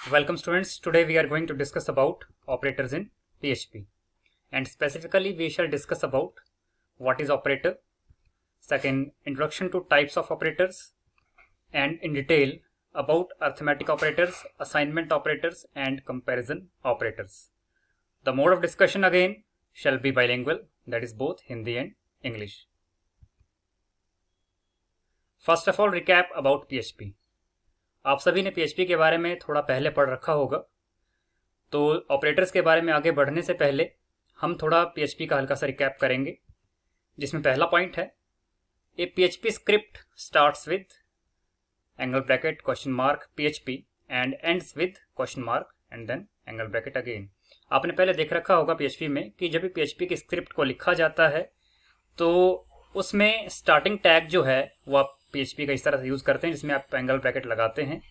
Welcome students, today we are going to discuss about operators in PHP and specifically we shall discuss about what is operator, second introduction to types of operators, and in detail about arithmetic operators, assignment operators and comparison operators. The mode of discussion again shall be bilingual, that is both Hindi and English. First of all, recap about PHP. आप सभी ने PHP के बारे में थोड़ा पहले पढ़ रखा होगा, तो ऑपरेटर्स के बारे में आगे बढ़ने से पहले हम थोड़ा PHP का हल्का सा रिकैप करेंगे, जिसमें पहला पॉइंट है a PHP script starts with angle bracket question mark PHP and ends with question mark and then angle bracket again. आपने पहले देख रखा होगा PHP में कि जब भी PHP की स्क्रिप्ट को लिखा जाता है तो उसमें स्टार्टिंग टैग जो है वो आप PHP का इस तरह से यूज़ करते हैं, जिसमें आप एंगल ब्रैकेट लगाते हैं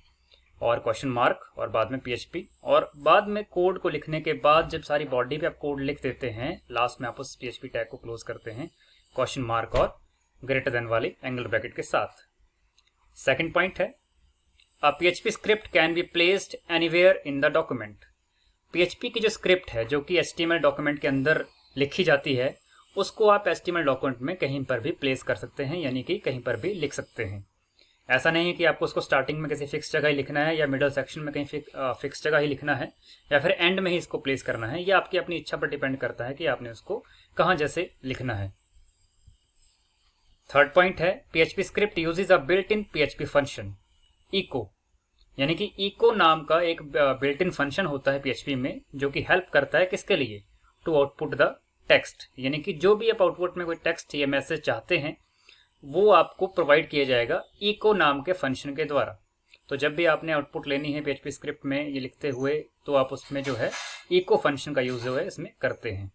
और क्वेश्चन मार्क और बाद में PHP, और बाद में कोड को लिखने के बाद जब सारी बॉडी पे आप कोड लिख देते हैं, लास्ट में आप उस PHP टैग को क्लोज करते हैं क्वेश्चन मार्क और ग्रेटर देन वाली एंगल ब्रैकेट के साथ। सेकंड पॉइंट है अ PHP script can be placed anywhere in the document. PHP की जो स्क्रिप्ट है जो कि HTML डॉक्यूमेंट के अंदर लिखी जाती है, उसको आप HTML डॉक्यूमेंट में कहीं पर भी प्लेस कर सकते हैं, यानी कि कहीं पर भी लिख सकते हैं। ऐसा नहीं है कि आपको उसको स्टार्टिंग में किसी फिक्स जगह ही लिखना है या मिडल सेक्शन में कहीं फिक्स जगह ही लिखना है या फिर एंड में ही इसको प्लेस करना है। यह आपकी अपनी इच्छा पर डिपेंड करता है कि आपने उसको कहाँ जैसे लिखना है। थर्ड पॉइंट है PHP script uses a built in PHP function echo, यानी कि इको नाम का एक बिल्ट इन फंक्शन होता है PHP में, जो कि हेल्प करता है किसके लिए, टू आउटपुट द टेक्स्ट, यानी कि जो भी आप आउटपुट में कोई टेक्स्ट या मैसेज चाहते हैं वो आपको प्रोवाइड किया जाएगा इको नाम के फंक्शन के द्वारा। तो जब भी आपने आउटपुट लेनी है PHP स्क्रिप्ट में ये लिखते हुए, तो आप उसमें जो है इको फंक्शन का यूज जो है इसमें करते हैं।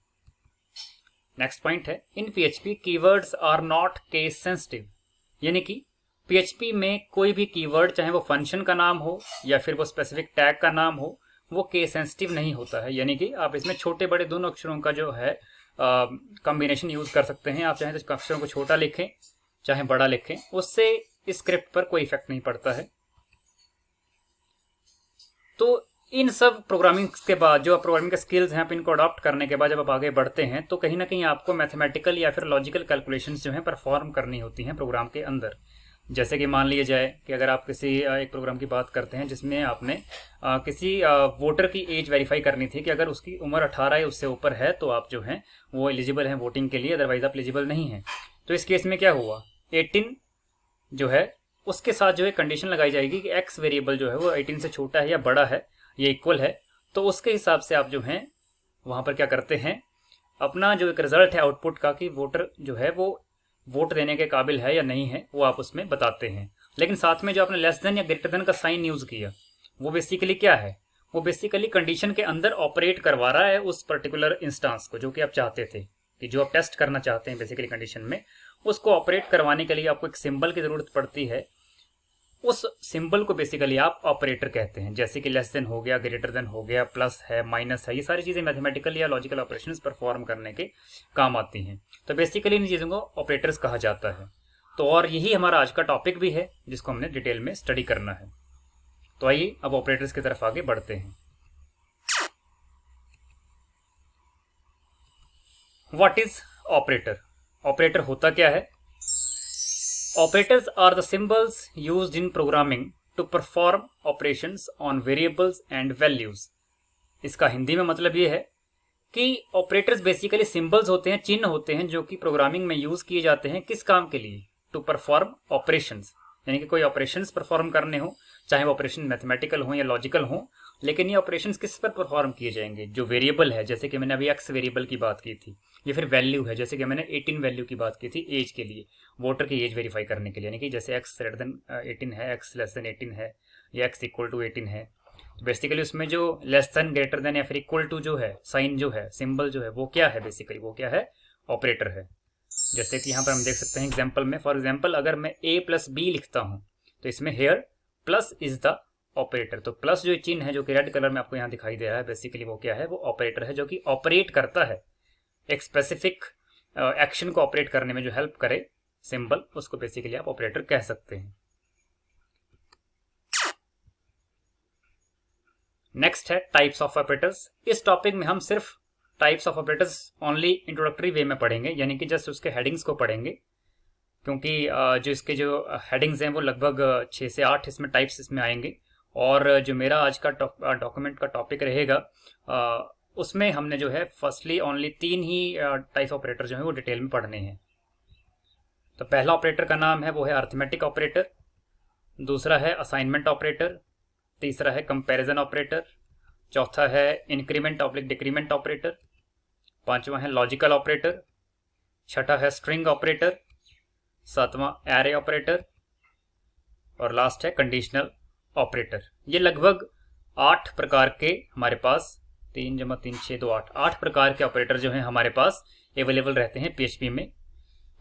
नेक्स्ट पॉइंट है in PHP keywords are not case sensitive, यानी कि PHP में कोई भी कीवर्ड, चाहे वो फंक्शन का नाम हो या फिर वो स्पेसिफिक टैग का नाम हो, वो केस सेंसिटिव नहीं होता है, यानी कि आप इसमें छोटे बड़े दोनों अक्षरों का जो है कॉम्बिनेशन यूज कर सकते हैं। आप चाहें तो अक्षरों को छोटा लिखें चाहे बड़ा लिखें, उससे इस स्क्रिप्ट पर कोई इफेक्ट नहीं पड़ता है। तो इन सब प्रोग्रामिंग के बाद जो प्रोग्रामिंग के स्किल्स हैं, आप इनको अडॉप्ट करने के बाद जब आप आगे बढ़ते हैं तो कहीं ना कहीं आपको मैथमेटिकल या फिर लॉजिकल कैलकुलेशंस जो हैं परफॉर्म करनी होती हैं प्रोग्राम के अंदर। जैसे कि मान लिया जाए कि अगर आप किसी एक प्रोग्राम की बात करते हैं जिसमें आपने किसी वोटर की एज वेरीफाई करनी थी कि अगर उसकी उम्र 18 या उससे ऊपर है तो आप जो हैं वो एलिजिबल हैं वोटिंग के लिए, अदरवाइज आप एलिजिबल नहीं हैं। तो इस केस में क्या हुआ, 18 जो है उसके साथ जो है कंडीशन लगाई जाएगी कि एक्स वेरिएबल जो है वो 18 से छोटा है या बड़ा है या इक्वल है। तो उसके हिसाब से आप जो हैं वहाँ पर क्या करते हैं, अपना जो एक रिजल्ट है आउटपुट का कि वोटर जो है वो वोट देने के काबिल है या नहीं है, वो आप उसमें बताते हैं। लेकिन साथ में जो आपने लेस देन या ग्रेटर देन का साइन यूज किया, वो बेसिकली क्या है, वो बेसिकली कंडीशन के अंदर ऑपरेट करवा रहा है उस पर्टिकुलर इंस्टांस को जो कि आप चाहते थे, कि जो आप टेस्ट करना चाहते हैं बेसिकली कंडीशन में, उसको ऑपरेट करवाने के लिए आपको एक सिंबल की जरूरत पड़ती है। उस सिंबल को बेसिकली आप ऑपरेटर कहते हैं, जैसे कि लेस देन हो गया, ग्रेटर देन हो गया, प्लस है, माइनस है, ये सारी चीजें मैथमेटिकल या लॉजिकल ऑपरेशंस परफॉर्म करने के काम आती हैं। तो बेसिकली इन चीजों को ऑपरेटर्स कहा जाता है। तो और यही हमारा आज का टॉपिक भी है जिसको हमने डिटेल में स्टडी करना है। तो आइए अब ऑपरेटर्स की तरफ आगे बढ़ते हैं। What is operator? ऑपरेटर होता क्या है? Operators are the symbols used in programming to perform operations on variables and values. इसका हिंदी में मतलब ये है कि ऑपरेटर्स बेसिकली सिंबल्स होते हैं, चिन्ह होते हैं जो कि प्रोग्रामिंग में यूज किए जाते हैं किस काम के लिए, टू परफॉर्म ऑपरेशंस, यानी कि कोई ऑपरेशंस परफॉर्म करने हो, चाहे वो ऑपरेशन मैथमेटिकल हो या लॉजिकल हो, लेकिन ये ऑपरेशंस किस पर परफॉर्म किए जाएंगे, जो वेरिएबल है, जैसे कि मैंने अभी एक्स वेरिएबल की बात की थी, या फिर वैल्यू है जैसे कि मैंने 18 वैल्यू की बात की थी एज के लिए, वोटर की एज वेरीफाई करने के लिए, यानी कि जैसे एक्स ग्रेटर देन 18 है, एक्स लेस देन 18 है या एक्स इक्वल टू 18 है। तो बेसिकली उसमें जो लेस देन, ग्रेटर देन या फिर इक्वल टू जो है साइन जो है, सिंबल जो है, वो क्या है, बेसिकली वो क्या है, ऑपरेटर है। जैसे कि यहाँ पर हम देख सकते हैं एग्जाम्पल में, फॉर एग्जाम्पल अगर मैं a प्लस बी लिखता हूँ तो इसमें here plus is the operator. तो प्लस जो चिन्ह है जो कि रेड कलर में आपको यहाँ दिखाई दे रहा है, बेसिकली वो क्या है, वो ऑपरेटर है जो कि ऑपरेट करता है एक स्पेसिफिक एक्शन को ऑपरेट करने में जो हेल्प करे सिंबल, उसको बेसिकली आप ऑपरेटर कह सकते हैं। नेक्स्ट है टाइप्स ऑफ ऑपरेटर्स। इस टॉपिक में हम सिर्फ types of operators only introductory way में पढ़ेंगे, यानी कि जस्ट उसके हेडिंग्स को पढ़ेंगे, क्योंकि जो इसके जो हेडिंग्स हैं वो लगभग 6 से 8 इसमें टाइप्स इसमें आएंगे। और जो मेरा आज का डॉक्यूमेंट का टॉपिक रहेगा उसमें हमने जो है फर्स्टली ओनली 3 ही टाइप्स ऑपरेटर जो है वो डिटेल में पढ़ने हैं। तो पहला ऑपरेटर का नाम है वो है अरिथमेटिक ऑपरेटर, दूसरा है असाइनमेंट ऑपरेटर, तीसरा है कंपैरिजन ऑपरेटर, चौथा है इंक्रीमेंट ऑब्लिक डिक्रीमेंट ऑपरेटर, पांचवा है लॉजिकल ऑपरेटर, छठा है स्ट्रिंग ऑपरेटर, सातवां एरे ऑपरेटर और लास्ट है कंडीशनल ऑपरेटर। ये लगभग 8 प्रकार के हमारे पास 3 × 3 6 2 8 प्रकार के ऑपरेटर जो हैं हमारे पास अवेलेबल रहते हैं पीएचपी में।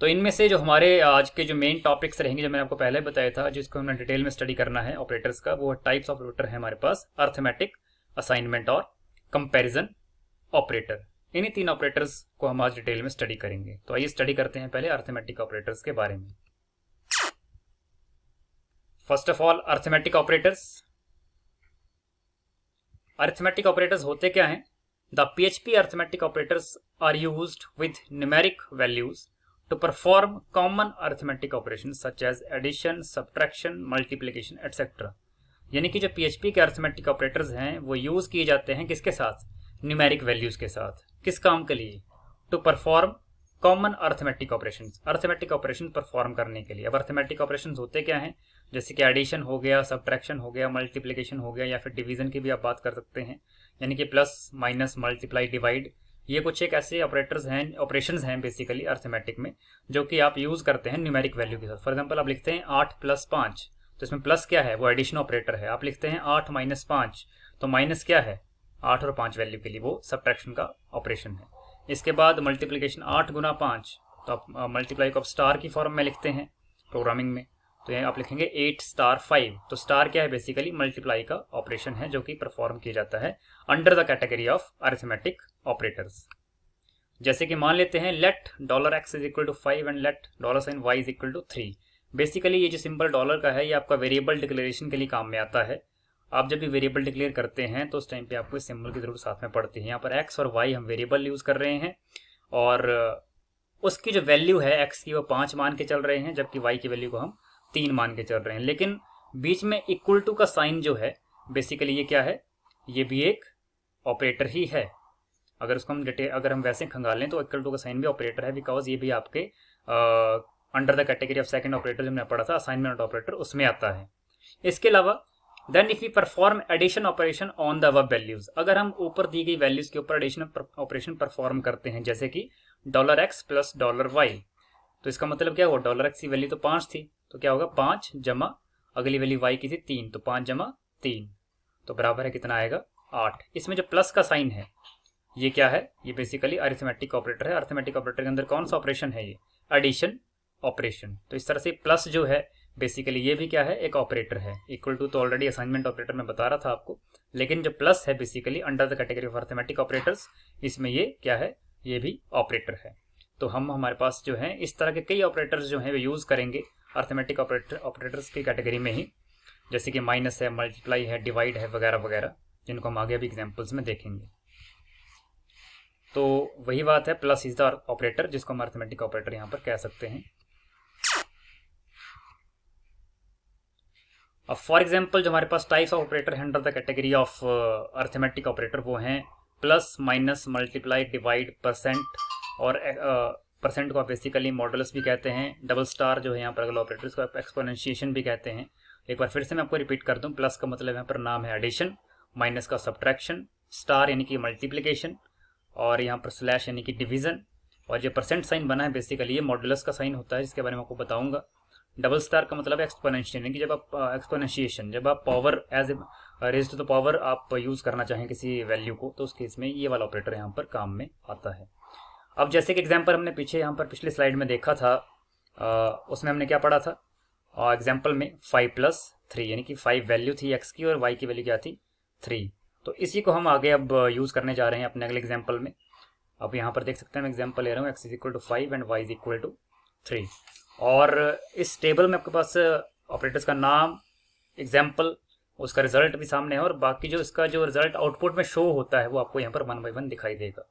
तो इनमें से जो हमारे आज के जो मेन टॉपिक्स रहेंगे, जो मैंने आपको पहले बताया था, जिसको हमने डिटेल में स्टडी करना है ऑपरेटर्स का, वो टाइप्स ऑफ ऑपरेटर है हमारे पास अरिथमेटिक, असाइनमेंट और कंपैरिजन ऑपरेटर। इन्हीं 3 ऑपरेटर्स को हम आज डिटेल में स्टडी करेंगे। तो आइए स्टडी करते हैं पहले अरिथमेटिक ऑपरेटर्स के बारे में। First of all arithmetic operators. Arithmetic operators होते क्या हैं? The PHP arithmetic operators are used with numeric values to perform common arithmetic operations such as addition, subtraction, multiplication, etc. यानी कि जो PHP के अरिथमेटिक ऑपरेटर्स हैं वो यूज किए जाते हैं किसके साथ? न्यूमेरिक वैल्यूज के साथ। किस काम के लिए? To perform common arithmetic operations, arithmetic operation perform करने के लिए। अब अरिथमेटिक ऑपरेशंस होते क्या हैं? जैसे कि एडिशन हो गया, सब्ट्रैक्शन हो गया, मल्टीप्लिकेशन हो गया, या फिर डिवीजन की भी आप बात कर सकते हैं, यानी कि प्लस, माइनस, मल्टीप्लाई, डिवाइड। ये कुछ एक ऐसे ऑपरेटर्स हैं, ऑपरेशंस हैं बेसिकली अरिथमेटिक में, जो कि आप यूज करते हैं न्यूमेरिक वैल्यू के साथ। फॉर एग्जांपल आप लिखते हैं 8 + 5, तो इसमें प्लस क्या है? वो एडिशन ऑपरेटर है। आप लिखते हैं 8 - 5, तो माइनस क्या है? 8 और 5 वैल्यू के लिए वो सब्ट्रैक्शन का ऑपरेशन है। इसके बाद मल्टीप्लिकेशन 8 × 5, तो आप मल्टीप्लाई को आप स्टार की फॉर्म में लिखते हैं प्रोग्रामिंग में, तो यहाँ आप लिखेंगे 8 * 5। तो स्टार क्या है? बेसिकली मल्टीप्लाई का ऑपरेशन है जो कि परफॉर्म किया जाता है under the category of arithmetic operators. जैसे कि मान लेते हैं let $x = 5 and let $y = 3। Basically ये जो सिंबल डॉलर का है ये आपका वेरिएबल डिक्लेरेशन के लिए काम में आता है। आप जब भी वेरिएबल डिक्लेयर करते हैं तो उस टाइम पे आपको इस सिंबल की जरूरत साथ में पड़ती है। यहाँ पर x और y हम वेरिएबल यूज कर रहे हैं और उसकी जो वैल्यू है x की वो 5 मान के चल रहे हैं, जबकि y की वैल्यू को हम 3 मान के चल रहे हैं। लेकिन बीच में इक्वल टू का साइन जो है बेसिकली ये क्या है? ये भी एक ऑपरेटर ही है। अगर उसको हम अगर हम वैसे खंगालें तो इक्वल टू का साइन भी ऑपरेटर है, बिकॉज ये भी आपके under the category of second operator जो हमने पढ़ा था असाइनमेंट ऑपरेटर, उसमें आता है। इसके अलावा then if you perform addition operation on the above values, अगर हम ऊपर दी गई वैल्यूज के ऊपर एडिशन ऑपरेशन परफॉर्म करते हैं, जैसे कि $x + $y, तो इसका मतलब क्या हुआ? $x की वैल्यू तो 5 थी, तो क्या होगा? 5 जमा अगली वैल्यू y की थी 3, तो 5 × 3 तो बराबर है कितना आएगा? 8। इसमें जो प्लस का साइन है ये क्या है? ये बेसिकली अरिथमेटिक ऑपरेटर है। अरिथमेटिक ऑपरेटर के अंदर कौन सा ऑपरेशन है? ये एडिशन ऑपरेशन। तो इस तरह से प्लस जो है बेसिकली ये भी क्या है? एक ऑपरेटर है। इक्वल टू तो ऑलरेडी असाइनमेंट ऑपरेटर में बता रहा था आपको, लेकिन जो प्लस है basically under the category of arithmetic operators, इसमें ये क्या है? ये भी ऑपरेटर है। तो हम हमारे पास जो है इस तरह के कई ऑपरेटर्स जो है वो यूज करेंगे अरिथमेटिक ऑपरेटर्स की कैटेगरी में ही, जैसे कि माइनस है, मल्टीप्लाई है, डिवाइड है, वगैरह वगैरह, जिनको हम आगे भी एग्जाम्पल्स में देखेंगे। तो वही बात है, प्लस इज द ऑपरेटर, जिसको हम अरिथमेटिक ऑपरेटर यहां पर कह सकते हैं। अब फॉर एग्जांपल जो हमारे पास टाइप्स ऑफ ऑपरेटर है under the category of arithmetic operator, वो हैं plus, minus, multiply, divide, percent, और परसेंट को आप बेसिकली मॉडुलस भी कहते हैं। डबल स्टार जो है यहाँ पर अगला ऑपरेटर, इसको आप एक्सपोनेंशिएशन भी कहते हैं। एक बार फिर से मैं आपको रिपीट कर दूं, प्लस का मतलब यहाँ पर नाम है एडिशन, माइनस का सब्ट्रैक्शन, स्टार यानी कि मल्टीप्लिकेशन, और यहाँ पर स्लैश यानी कि डिवीजन, और जो परसेंट साइन बना है बेसिकली ये मॉडुलस का साइन होता है, जिसके बारे में आपको बताऊंगा। डबल स्टार का मतलब एक्सपोनेंशियल, यानी कि जब आप एक्सपोनेंशिएशन, जब आप power as raise to the power आप यूज करना चाहें किसी वैल्यू को, तो उस केस में ये वाला ऑपरेटर यहाँ पर काम में आता है। अब जैसे कि एग्जाम्पल हमने पीछे यहाँ पर पिछली स्लाइड में देखा था, उसमें हमने क्या पढ़ा था? एग्जाम्पल में 5 + 3, यानी कि 5 वैल्यू थी x की और y की वैल्यू क्या थी? 3। तो इसी को हम आगे अब यूज करने जा रहे हैं अपने अगले एग्जाम्पल में। अब यहाँ पर देख सकते हैं मैं एग्जाम्पल ले रहा हूँ, x = 5 एंड y = 3। और इस टेबल में आपके पास ऑपरेटर्स का नाम, एग्जाम्पल, उसका रिजल्ट भी सामने है, और बाकी जो इसका जो रिजल्ट आउटपुट में शो होता है वो आपको यहाँ पर 1 बाय 1 दिखाई देगा।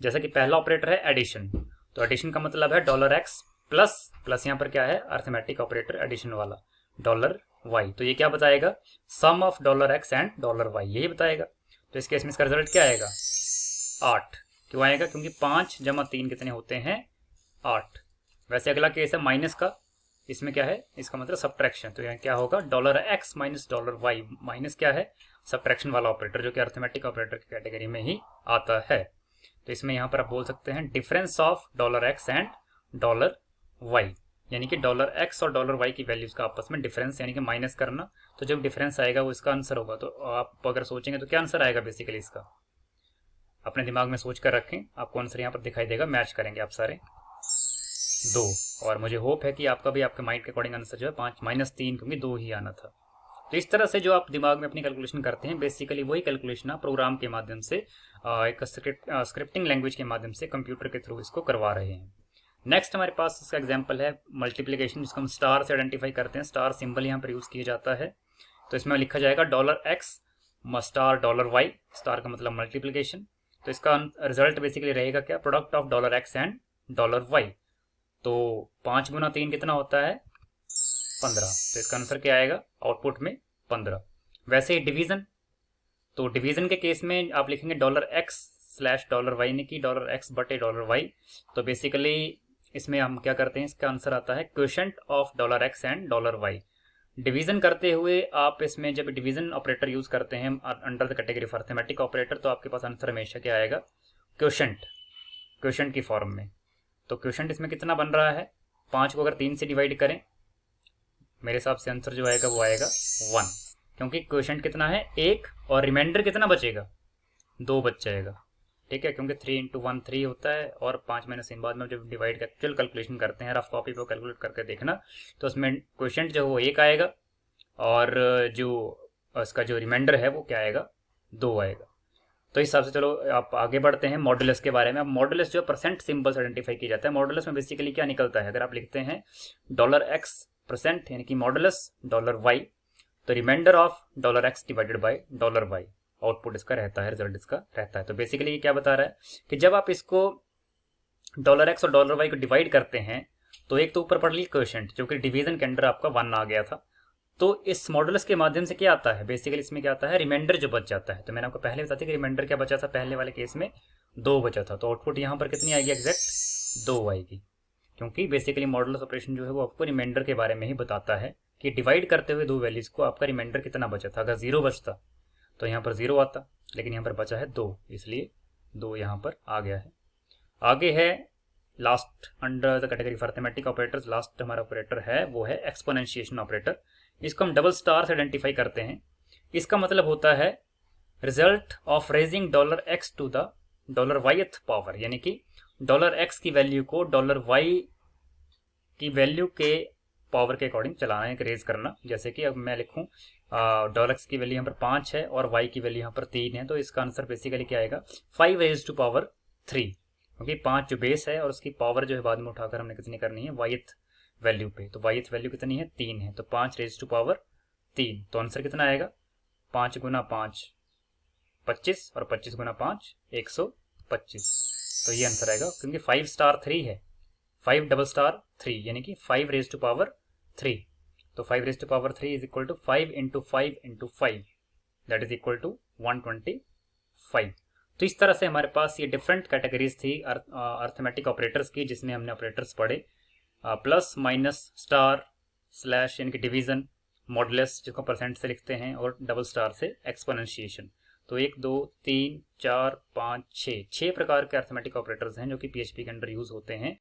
जैसे कि पहला ऑपरेटर है एडिशन, तो एडिशन का मतलब है $x प्लस प्लस यहाँ पर क्या है, अर्थमेटिक ऑपरेटर एडिशन वाला $y, तो ये क्या बताएगा, सम ऑफ $x एंड $y, यही बताएगा। तो इस केस में इसका रिजल्ट क्या आएगा, 8। क्यों आएगा, क्योंकि 5 जमा 3 कितने होते हैं, 8। वैसे अगला केस है माइनस का, इसमें क्या है, इसका मतलब सब्ट्रैक्शन, तो यहाँ क्या होगा, $x माइनस $y, माइनस क्या है, सब्ट्रैक्शन वाला ऑपरेटर, जो कि अर्थमेटिक ऑपरेटर की कैटेगरी में ही आता है। तो इसमें यहाँ पर आप बोल सकते हैं difference of $x and $y, यानी कि $x और $y की वैल्यूज का आपस में डिफरेंस, यानी कि माइनस करना। तो जब डिफरेंस आएगा वो इसका आंसर होगा। तो आप अगर सोचेंगे तो क्या आंसर आएगा, बेसिकली इसका अपने दिमाग में सोच कर रखें, आपको आंसर यहाँ पर दिखाई देगा, मैच करेंगे आप सारे 2, और मुझे होप है कि आपका भी आपके माइंड के अकॉर्डिंग आंसर जो है 5 माइनस 3, क्योंकि 2 ही आना था। तो इस तरह से जो आप दिमाग में अपनी कैलकुलेशन करते हैं, बेसिकली वही कैलकुलेशन आप प्रोग्राम के माध्यम से, एक स्क्रिप्टिंग लैंग्वेज के माध्यम से कंप्यूटर के थ्रू इसको करवा रहे हैं। नेक्स्ट हमारे पास इसका एग्जांपल है मल्टीप्लिकेशन, जिसको हम स्टार से आइडेंटिफाई करते हैं। स्टार सिंबल यहाँ पर यूज किया जाता है। तो इसमें लिखा जाएगा $x स्टार $y, स्टार का मतलब मल्टीप्लिकेशन। तो इसका रिजल्ट बेसिकली रहेगा क्या, product of $x and $y। तो 5 गुना 3 कितना होता है, 15। तो इसका आंसर क्या आएगा, आउटपुट में 15। वैसे ही डिवीजन, तो डिवीजन के केस में आप लिखेंगे $x स्लैश $y, यानी कि $x बटे $y। तो बेसिकली इसमें हम क्या करते हैं, इसका आंसर आता है quotient of $x and $y। Division करते हुए आप इसमें जब डिवीजन ऑपरेटर यूज करते हैं under the category of arithmetic operator, तो आपके पास आंसर हमेशा क्या आएगा, क्वोशंट की फॉर्म में। तो क्वोशंट इसमें कितना बन रहा है, 5 को अगर 3 से डिवाइड करें, मेरे हिसाब से आंसर जो आएगा वो आएगा 1, क्योंकि क्वोशंट कितना है 1, और रिमाइंडर कितना बचेगा, 2 बच जाएगा। ठीक है, क्योंकि 3 × 1 3 होता है, और 5 माइनस इन बाद में जब डिवाइड एक्चुअल कैलकुलेशन करते हैं, रफ कॉपी पर कैलकुलेट करके देखना, तो उसमें क्वोशंट जो वो 1 आएगा, और जो उसका जो रिमाइंडर है वो क्या आएगा, 2 आएगा। तो इस हिसाब से चलो आप आगे बढ़ते हैं मॉडुलस के बारे में। अब मॉडुलस जो परसेंट सिंबल से आइडेंटिफाई किया जाता है, मॉडुलस में बेसिकली क्या निकलता है, अगर आप लिखते हैं $x परसेंट, यानी कि मॉडुलस $y, तो remainder of $x divided by $y, output इसका रहता है, रिजल्ट इसका रहता है। तो बेसिकली ये क्या बता रहा है कि जब आप इसको $x और $y को डिवाइड करते हैं, तो एक तो ऊपर पढ़ ली क्वोशंट, जो कि डिवीजन के अंडर आपका 1 आ गया था। तो इस मॉडुलस के माध्यम से क्या आता है, बेसिकली इसमें क्या आता है, रिमाइंडर जो बच जाता है। तो मैंने आपको पहले बता दिया कि रिमाइंडर क्या बचा था, पहले वाले केस में 2 बचा था। तो आउटपुट यहाँ पर कितनी आएगी, एग्जैक्ट 2 आएगी, क्योंकि बेसिकली मॉडुलस ऑपरेशन जो है वो आपको रिमाइंडर के बारे में ही बताता है कि डिवाइड करते हुए 2 वैल्यूज को आपका रिमाइंडर कितना बचा था। अगर 0 बचता तो यहाँ पर 0 आता, लेकिन यहाँ पर बचा है 2, इसलिए 2 यहाँ पर आ गया है। आगे है last under the category of arithmetic operators, last हमारा ऑपरेटर है वो है एक्सपोनेंशिएशन ऑपरेटर। इसको हम डबल स्टार से आइडेंटिफाई करते हैं। इसका मतलब होता है result of raising $x to the $yth power, यानी कि $x की वैल्यू को $y की वैल्यू के पावर के अकॉर्डिंग चलाना है, रेज करना। जैसे कि अब मैं लिखूं $x की वैल्यू यहाँ पर 5 है और y की वैल्यू यहाँ पर 3 है, तो इसका आंसर बेसिकली क्या आएगा, 5 रेज टू पावर 3, क्योंकि 5 जो बेस है और उसकी पावर जो है बाद में उठाकर हमने कितनी करनी है, yth वैल्यू पे। तो yth वैल्यू कितनी है, 3 है, तो 5 रेज टू पावर 3। तो आंसर कितना आएगा, 5 गुना 5 25, और 25 गुना 5 125। तो ये आंसर आएगा, क्योंकि 5 स्टार 3 है, 5 डबल स्टार 3, यानी कि 5 रेज टू पावर 3। तो 5 raise to power 3 is equal to 5 into 5 into 5, that is equal to 125। तो इस तरह से हमारे पास ये डिफरेंट कैटेगरीज थी अर्थमेटिक ऑपरेटर्स की, जिसमें हमने ऑपरेटर्स पढ़े, प्लस माइनस स्टार स्लैश यानी कि डिवीजन, मॉडुलस जिसको परसेंट से लिखते हैं, और डबल स्टार से एक्सपोनेंशिएशन। तो 1 2 3 4 5 6 प्रकार के अर्थमेटिक ऑपरेटर्स हैं जो कि पीएचपी के अंडर यूज होते हैं।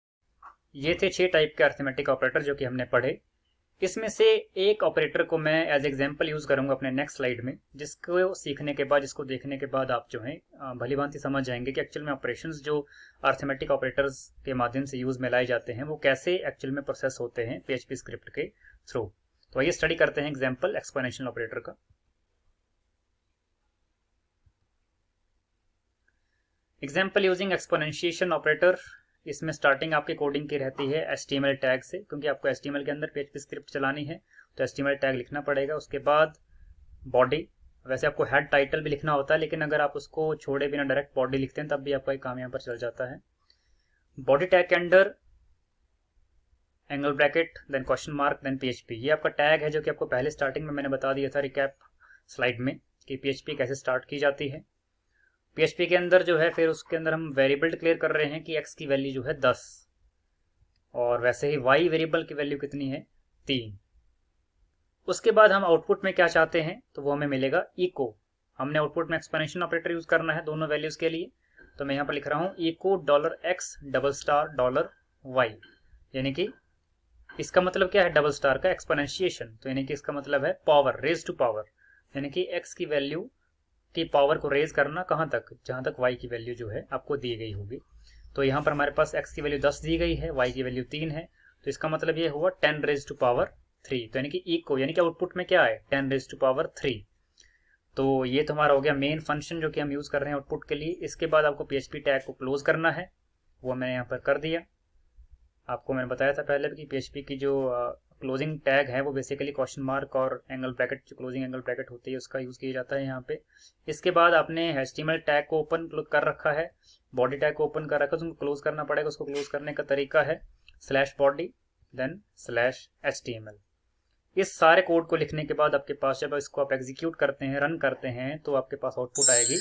ये थे 6 टाइप के अर्थमेटिक ऑपरेटर जो कि हमने पढ़े। इसमें से एक ऑपरेटर को मैं एज एग्जांपल यूज करूंगा अपने नेक्स्ट स्लाइड में, जिसको सीखने के बाद, जिसको देखने के बाद आप जो है भली भांति समझ जाएंगे कि एक्चुअल में ऑपरेशंस जो अर्थमेटिक ऑपरेटर्स के माध्यम से यूज में लाए जाते हैं वो कैसे एक्चुअल में प्रोसेस होते हैं पीएचपी स्क्रिप्ट के थ्रू। तो आइए स्टडी करते हैं एग्जाम्पल एक्सपोनेंशियल ऑपरेटर का। Example using exponentiation operator. इसमें स्टार्टिंग आपकी कोडिंग की रहती है HTML टैग से, क्योंकि आपको HTML के अंदर PHP स्क्रिप्ट चलानी है, तो HTML टैग लिखना पड़ेगा। उसके बाद बॉडी, वैसे आपको हेड टाइटल भी लिखना होता है, लेकिन अगर आप उसको छोड़े बिना डायरेक्ट बॉडी लिखते हैं तब भी आपका काम यहाँ पर चल जाता है। बॉडी टैग के अंदर angle bracket, then question mark, then PHP, ये आपका टैग है जो कि आपको पहले स्टार्टिंग में मैंने बता दिया था रिकैप स्लाइड में कि PHP कैसे स्टार्ट की जाती है। PHP के अंदर जो है फिर उसके अंदर हम वेरिएबल डिक्लेयर कर रहे हैं कि x की वैल्यू जो है 10, और वैसे ही y वेरिएबल की वैल्यू कितनी है 3। उसके बाद हम आउटपुट में क्या चाहते हैं तो वो हमें मिलेगा इको। हमने आउटपुट में एक्सपोनेंशियल ऑपरेटर यूज करना है दोनों वैल्यूज के लिए, तो मैं यहाँ पर लिख रहा हूँ इको $x $y, यानी कि इसका मतलब क्या है डबल स्टार का एक्सपोनेंशिएशन, तो यानी कि इसका मतलब है पावर, रेज टू पावर, यानी कि x की वैल्यू की पावर को रेज करना कहाँ तक, जहां तक y की वैल्यू जो है आपको दी गई होगी। तो यहाँ पर हमारे पास x की वैल्यू 10 दी गई है, y की वैल्यू 3 है, तो इसका मतलब ये हुआ 10 रेज टू पावर 3, तो यानी कि इको, यानी कि आउटपुट में क्या है 10 रेज टू पावर 3। तो ये तो हमारा हो गया मेन फंक्शन जो कि हम यूज कर रहे हैं आउटपुट के लिए। इसके बाद आपको PHP टैग को क्लोज करना है, वो मैंने यहाँ पर कर दिया। आपको मैंने बताया था पहले कि PHP की जो क्लोजिंग टैग है वो बेसिकली क्वेश्चन मार्क और एंगल ब्रैकेट, जो क्लोजिंग एंगल ब्रैकेट होती है उसका यूज किया जाता है यहाँ पे। इसके बाद आपने HTML टैग को ओपन कर रखा है, बॉडी टैग को ओपन कर रखा है, तो उनको क्लोज करना पड़ेगा। उसको क्लोज करने का तरीका है /body देन /HTML। इस सारे कोड को लिखने के बाद आपके पास जब इसको आप एग्जीक्यूट करते हैं, रन करते हैं, तो आपके पास आउटपुट आएगी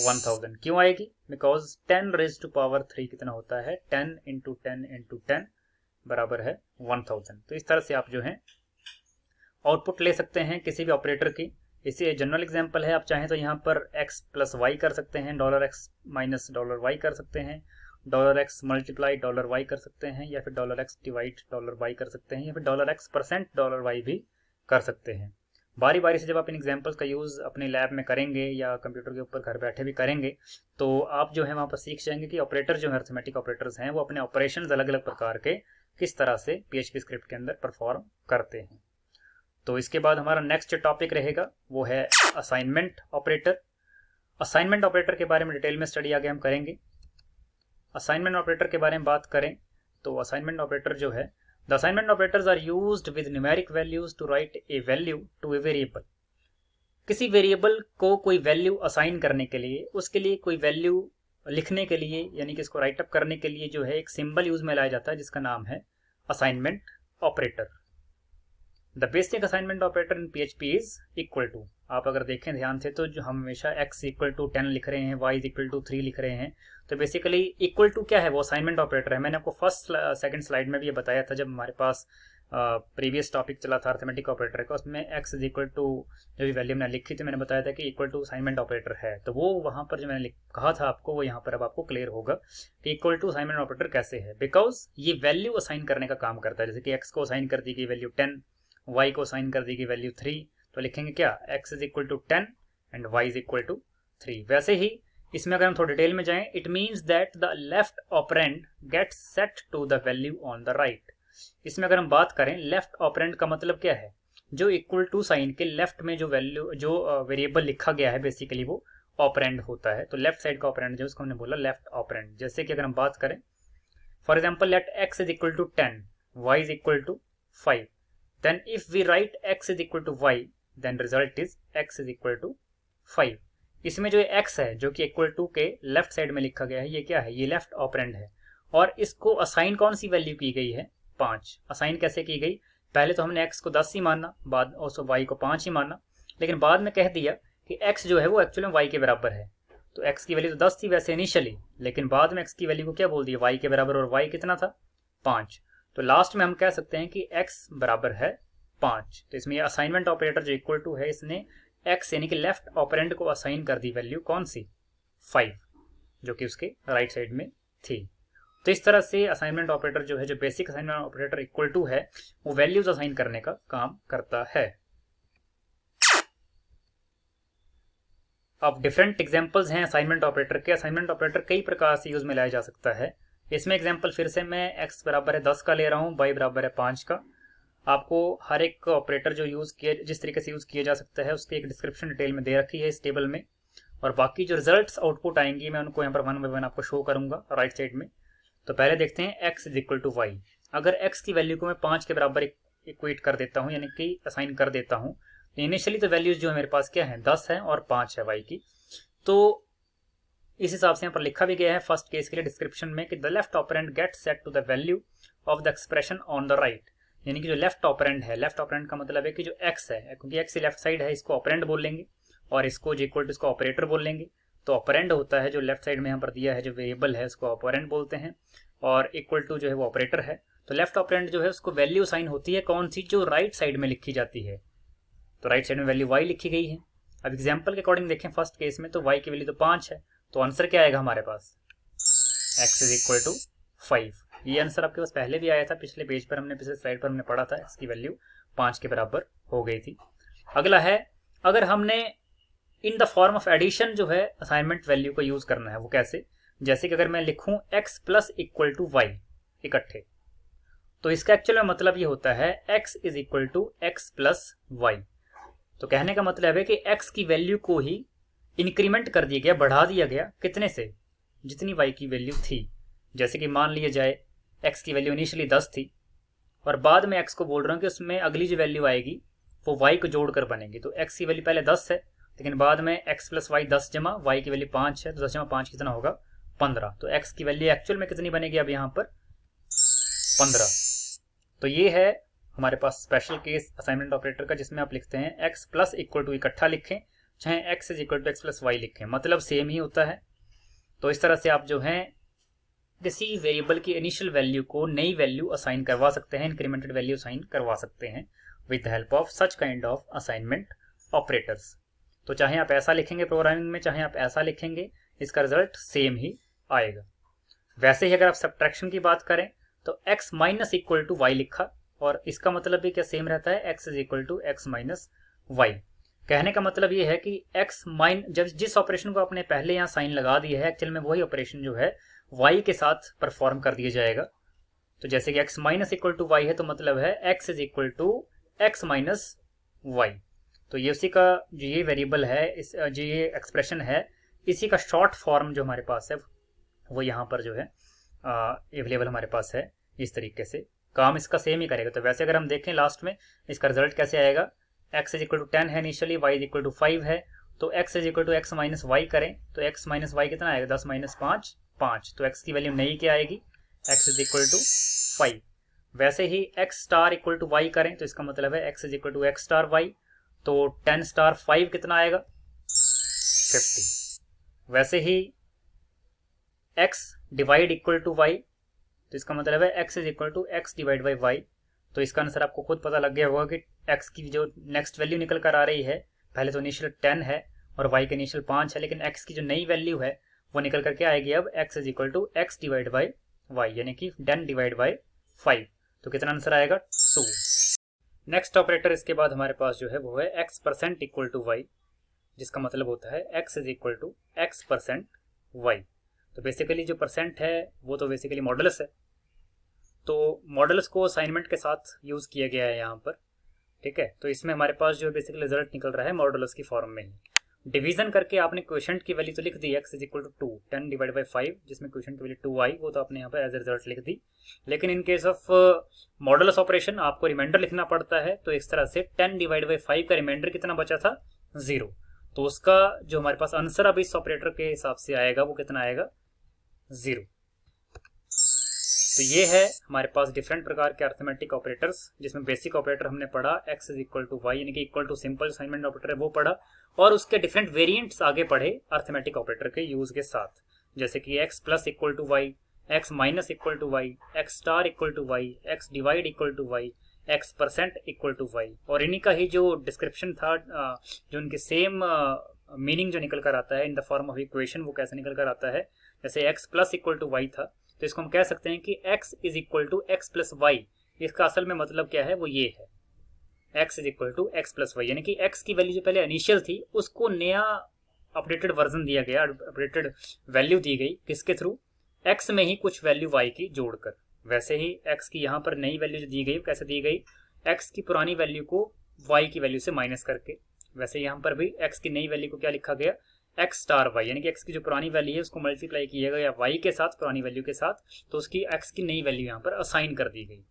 1000। क्यों आएगी? बिकॉज 10 रेज टू पावर 3 कितना होता है 10 इंटू 10 इंटू 10 बराबर है 1000। तो इस तरह से आप जो है आउटपुट ले सकते हैं किसी भी ऑपरेटर की। इसे जनरल एग्जांपल है, आप चाहें तो यहाँ पर x प्लस वाई कर सकते हैं, $x माइनस $y कर सकते हैं, $x मल्टीप्लाई $y कर सकते हैं, या फिर $x डिवाइड $y कर सकते हैं, या फिर $x परसेंट $y भी कर सकते हैं। बारी बारी से जब आप इन एग्जांपल्स का यूज़ अपने लैब में करेंगे या कंप्यूटर के ऊपर घर बैठे भी करेंगे, तो आप जो है वहाँ पर सीख जाएंगे कि ऑपरेटर जो है अर्थमेटिक ऑपरेटर्स हैं वो अपने ऑपरेशंस अलग अलग प्रकार के किस तरह से PHP स्क्रिप्ट के अंदर परफॉर्म करते हैं। तो इसके बाद हमारा नेक्स्ट टॉपिक रहेगा वो है असाइनमेंट ऑपरेटर। असाइनमेंट ऑपरेटर के बारे में डिटेल में स्टडी आगे हम करेंगे। असाइनमेंट ऑपरेटर के बारे में बात करें तो असाइनमेंट ऑपरेटर जो है, the assignment operators are used with numeric values to write a value to a variable. किसी वेरिएबल को कोई वैल्यू असाइन करने के लिए, उसके लिए कोई वैल्यू लिखने के लिए, यानी कि इसको राइट अप करने के लिए जो है एक सिंबल यूज में लाया जाता है जिसका नाम है assignment operator. The basic assignment operator in PHP is equal to, आप अगर देखें ध्यान से तो जो हम हमेशा x इक्वल टू 10 लिख रहे हैं, y इक्वल टू 3 लिख रहे हैं, तो बेसिकली इक्वल टू क्या है, वो असाइनमेंट ऑपरेटर है। मैंने आपको फर्स्ट सेकंड स्लाइड में भी ये बताया था जब हमारे पास प्रीवियस टॉपिक चला था अर्थमेटिक ऑपरेटर का, उसमें x इज इक्वल टू जो भी वैल्यू मैंने लिखी थी मैंने बताया था कि इक्वल टू असाइनमेंट ऑपरेटर है। तो वो वहाँ पर जो मैंने कहा था आपको, वो यहाँ पर अब आपको क्लियर होगा कि इक्वल टू असाइनमेंट ऑपरेटर कैसे है। बिकॉज ये वैल्यू असाइन करने का काम करता है, जैसे कि x को असाइन कर दी गई वैल्यू 10, y को असाइन कर दी गई वैल्यू 3, तो लिखेंगे क्या x is equal to 10 and y is equal to 3। वैसे ही इसमें अगर हम थोड़ा डिटेल में जाएं, it means that the left operand gets set to the value on the right. इसमें अगर हम बात करें लेफ्ट ऑपरेंड का मतलब क्या है, जो इक्वल टू साइन के लेफ्ट में जो वैल्यू जो वेरिएबल लिखा गया है बेसिकली वो ऑपरेंड होता है। तो लेफ्ट साइड का ऑपरेंड जो उसको हमने बोला लेफ्ट ऑपरेंड। जैसे कि अगर हम बात करें for example let x is equal to 10, y is equal to 5, then if we write x is equal to y then result is x is equal to 5। इसमें जो x है जो कि इक्वल टू के लेफ्ट साइड में लिखा गया है, ये क्या है, ये लेफ्ट ऑपरेंड है। और इसको असाइन कौन सी वैल्यू की गई है 5। असाइन कैसे की गई, पहले तो हमने x को 10 ही माना, बाद और y को 5 ही माना, लेकिन बाद में कह दिया कि x जो है वो एक्चुअली में y के बराबर है। तो x की वैल्यू तो 10 थी वैसे इनिशियली, लेकिन बाद में x की वैल्यू को क्या बोल दिया y के बराबर, और y कितना था 5। तो लास्ट में हम कह सकते हैं कि x बराबर है 5। तो इसमें ये असाइनमेंट ऑपरेटर जो इक्वल टू है, इसने x यानी कि लेफ्ट ऑपरेंड को असाइन कर दी वैल्यू कौन सी 5, जो कि उसके राइट साइड में थी। तो इस तरह से असाइनमेंट ऑपरेटर जो है, जो basic assignment operator equal to है, वो वैल्यूज असाइन करने का काम करता है। अब डिफरेंट एग्जांपल्स हैं असाइनमेंट ऑपरेटर के। असाइनमेंट ऑपरेटर कई प्रकार से यूज में लाया जा सकता है। इसमें एग्जांपल फिर से मैं x बराबर है 10 का ले रहा हूँ, y बराबर है 5 का। आपको हर एक ऑपरेटर जो यूज किया, जिस तरीके से यूज किया जा सकता है, उसकी एक डिस्क्रिप्शन डिटेल में दे रखी है इस टेबल में, और बाकी जो रिजल्ट्स आउटपुट आएंगी मैं उनको यहाँ पर 1 बाय 1 आपको शो करूंगा राइट साइड में। तो पहले देखते हैं x is equal to y। अगर x की वैल्यू को मैं 5 के बराबर इक्वेट कर देता हूँ, यानी कि असाइन कर देता हूँ, इनिशियली तो वैल्यूज जो है मेरे पास क्या है, 10 है और 5 है y की। तो इस हिसाब से यहाँ पर लिखा भी गया है फर्स्ट केस के लिए डिस्क्रिप्शन में कि the left operand get set to the value of the expression on the right, यानी कि जो लेफ्ट ऑपरेंड है, लेफ्ट ऑपरेंड का मतलब है कि जो x है, क्योंकि x लेफ्ट साइड है, इसको ऑपरेंड बोल लेंगे और इसको जो इक्वल टू इसको ऑपरेटर बोल लेंगे। तो ऑपरेंड होता है जो लेफ्ट साइड में यहाँ पर दिया है, जो वेरिएबल है उसको ऑपरेंड बोलते हैं, और इक्वल टू जो है वो ऑपरेटर है। तो लेफ्ट ऑपरेंड जो है उसको वैल्यू साइन होती है कौन सी, जो राइट साइड में लिखी जाती है। तो राइट साइड में वैल्यू y लिखी गई है। अब एग्जाम्पल के अकॉर्डिंग देखें फर्स्ट केस में, तो y की वैल्यू तो 5 है, तो आंसर क्या आएगा हमारे पास, x इज इक्वल टू 5। ये आंसर आपके पास पहले भी आया था, पिछले पेज पर हमने, पिछले स्लाइड पर हमने पढ़ा था, इसकी वैल्यू 5 के बराबर हो गई थी। अगला है, अगर हमने in the form of addition जो है असाइनमेंट वैल्यू को यूज करना है, वो कैसे, जैसे कि अगर मैं लिखूं x plus equal to y इकट्ठे, तो इसका एक्चुअल में मतलब ये होता है x is equal to x plus y. तो कहने का मतलब है कि x की वैल्यू को ही इंक्रीमेंट कर दिया गया, बढ़ा दिया गया, कितने से, जितनी y की वैल्यू थी। जैसे कि मान लिया जाए x की वैल्यू इनिशियली 10 थी और बाद में x को बोल रहा हूँ कि उसमें अगली जो वैल्यू आएगी वो y को जोड़कर बनेगी। तो x की वैल्यू पहले 10 है, लेकिन बाद में x प्लस वाई 10 जमा y की वैल्यू 5 है, तो 10 जमा 5 कितना होगा, 15। तो x की वैल्यू एक्चुअल में कितनी बनेगी अब यहाँ पर, 15। तो ये है हमारे पास स्पेशल केस असाइनमेंट ऑपरेटर का, जिसमें आप लिखते हैं x प्लस इक्वल टू इकट्ठा लिखें, चाहे x is equal to x plus y लिखें, मतलब सेम ही होता है। तो इस तरह से आप जो है किसी वेरिएबल की इनिशियल वैल्यू को नई वैल्यू असाइन करवा सकते हैं, इंक्रीमेंटेड वैल्यू असाइन करवा सकते हैं with the help of such kind of assignment operators. तो चाहे आप ऐसा लिखेंगे प्रोग्रामिंग में, चाहे आप ऐसा लिखेंगे, इसका रिजल्ट सेम ही आएगा। वैसे ही अगर आप सब्ट्रैक्शन की बात करें तो x minus equal to y लिखा, और इसका मतलब भी क्या सेम रहता है, x is equal to x minus y. कहने का मतलब ये है कि x माइन, जब जिस ऑपरेशन को आपने पहले यहाँ साइन लगा दिया है, एक्चुअल में वही ऑपरेशन जो है y के साथ परफॉर्म कर दिया जाएगा। तो जैसे कि x minus equal to y है, तो मतलब है x is equal to x minus y. तो ये उसी का जो ये वेरिएबल है, इस जो ये एक्सप्रेशन है, इसी का शॉर्ट फॉर्म जो हमारे पास है वो यहाँ पर जो है अवेलेबल हमारे पास है। इस तरीके से काम इसका सेम ही करेगा। तो वैसे अगर हम देखें लास्ट में इसका रिजल्ट कैसे आएगा, x इज इक्वल टू 10 है initially, y is equal to 5 है, तो x is equal to x minus y करें तो x माइनस वाई कितना आएगा, 10 माइनस 5 5। तो x की वैल्यू नई क्या आएगी, x इज इक्वल टू 5। वैसे ही x star equal to y करें तो इसका मतलब है x is equal to x star y, तो 10 स्टार 5 कितना आएगा, 50। वैसे ही x divide equal to y, तो इसका मतलब है x is equal to x divide by y. तो इसका आंसर आपको खुद पता लग गया होगा कि x की जो नेक्स्ट वैल्यू निकल कर आ रही है, पहले तो इनिशियल 10 है और y का इनिशियल 5 है, लेकिन x की जो नई वैल्यू है वो निकल करके आएगी अब x is equal to x divide by y, यानी कि 10 डिवाइड बाई 5। तो कितना आंसर आएगा, 2। नेक्स्ट ऑपरेटर इसके बाद हमारे पास जो है वो है x percent equal to y, जिसका मतलब होता है x is equal to x percent y. तो बेसिकली जो परसेंट है वो तो बेसिकली मॉडुलस है, तो मॉडुलस को असाइनमेंट के साथ यूज किया गया है यहाँ पर, ठीक है। तो इसमें हमारे पास जो बेसिकली रिजल्ट निकल रहा है मॉडुलस की फॉर्म में ही। डिवीजन करके आपने क्वोशंट की वैल्यू तो लिख दी, x is equal to 2, 10 divide by 5, जिसमें क्वोशंट की वैल्यू 2 आई, वो तो आपने यहाँ पर एज ए रिजल्ट लिख दी। लेकिन in case of modulus operation आपको रिमाइंडर लिखना पड़ता है, तो इस तरह से 10 डिवाइड बाई 5 का रिमाइंडर कितना बचा था, 0। तो उसका जो हमारे पास आंसर अब इस ऑपरेटर के हिसाब से आएगा वो कितना आएगा, 0। तो ये है हमारे पास डिफरेंट प्रकार के अर्थमेटिक ऑपरेटर्स, जिसमें बेसिक ऑपरेटर हमने पढ़ा, x is equal to y यानी कि equal to simple assignment operator है वो पढ़ा, और उसके डिफरेंट वेरिएंट्स आगे पढ़े अर्थमेटिक ऑपरेटर के यूज के साथ, जैसे कि x plus equal to y, x minus equal to y, x star equal to y, x divide equal to y, x percent equal to y. और इन्हीं का ही जो डिस्क्रिप्शन था, जो उनके सेम मीनिंग जो निकल कर आता है in the form of equation, वो कैसे निकल कर आता है, जैसे x plus equal to y था, तो इसको हम कह सकते हैं कि x is equal to x plus y. इसका असल में मतलब क्या है, वो ये है, x is equal to x plus y, यानी कि x की वैल्यू जो पहले इनिशियल थी उसको नया अपडेटेड वर्जन दिया गया, अपडेटेड वैल्यू दी गई, किसके थ्रू, x में ही कुछ वैल्यू y की जोड़कर। वैसे ही x की यहाँ पर नई वैल्यू जो दी गई, कैसे दी गई, x की पुरानी वैल्यू को y की वैल्यू से माइनस करके। वैसे यहाँ पर भी x की नई वैल्यू को क्या लिखा गया, एक्स स्टार वाई, यानी कि x की जो पुरानी वैल्यू है उसको मल्टीप्लाई किया गया y के साथ, पुरानी वैल्यू के साथ, तो उसकी x की नई वैल्यू यहाँ पर असाइन कर दी गई।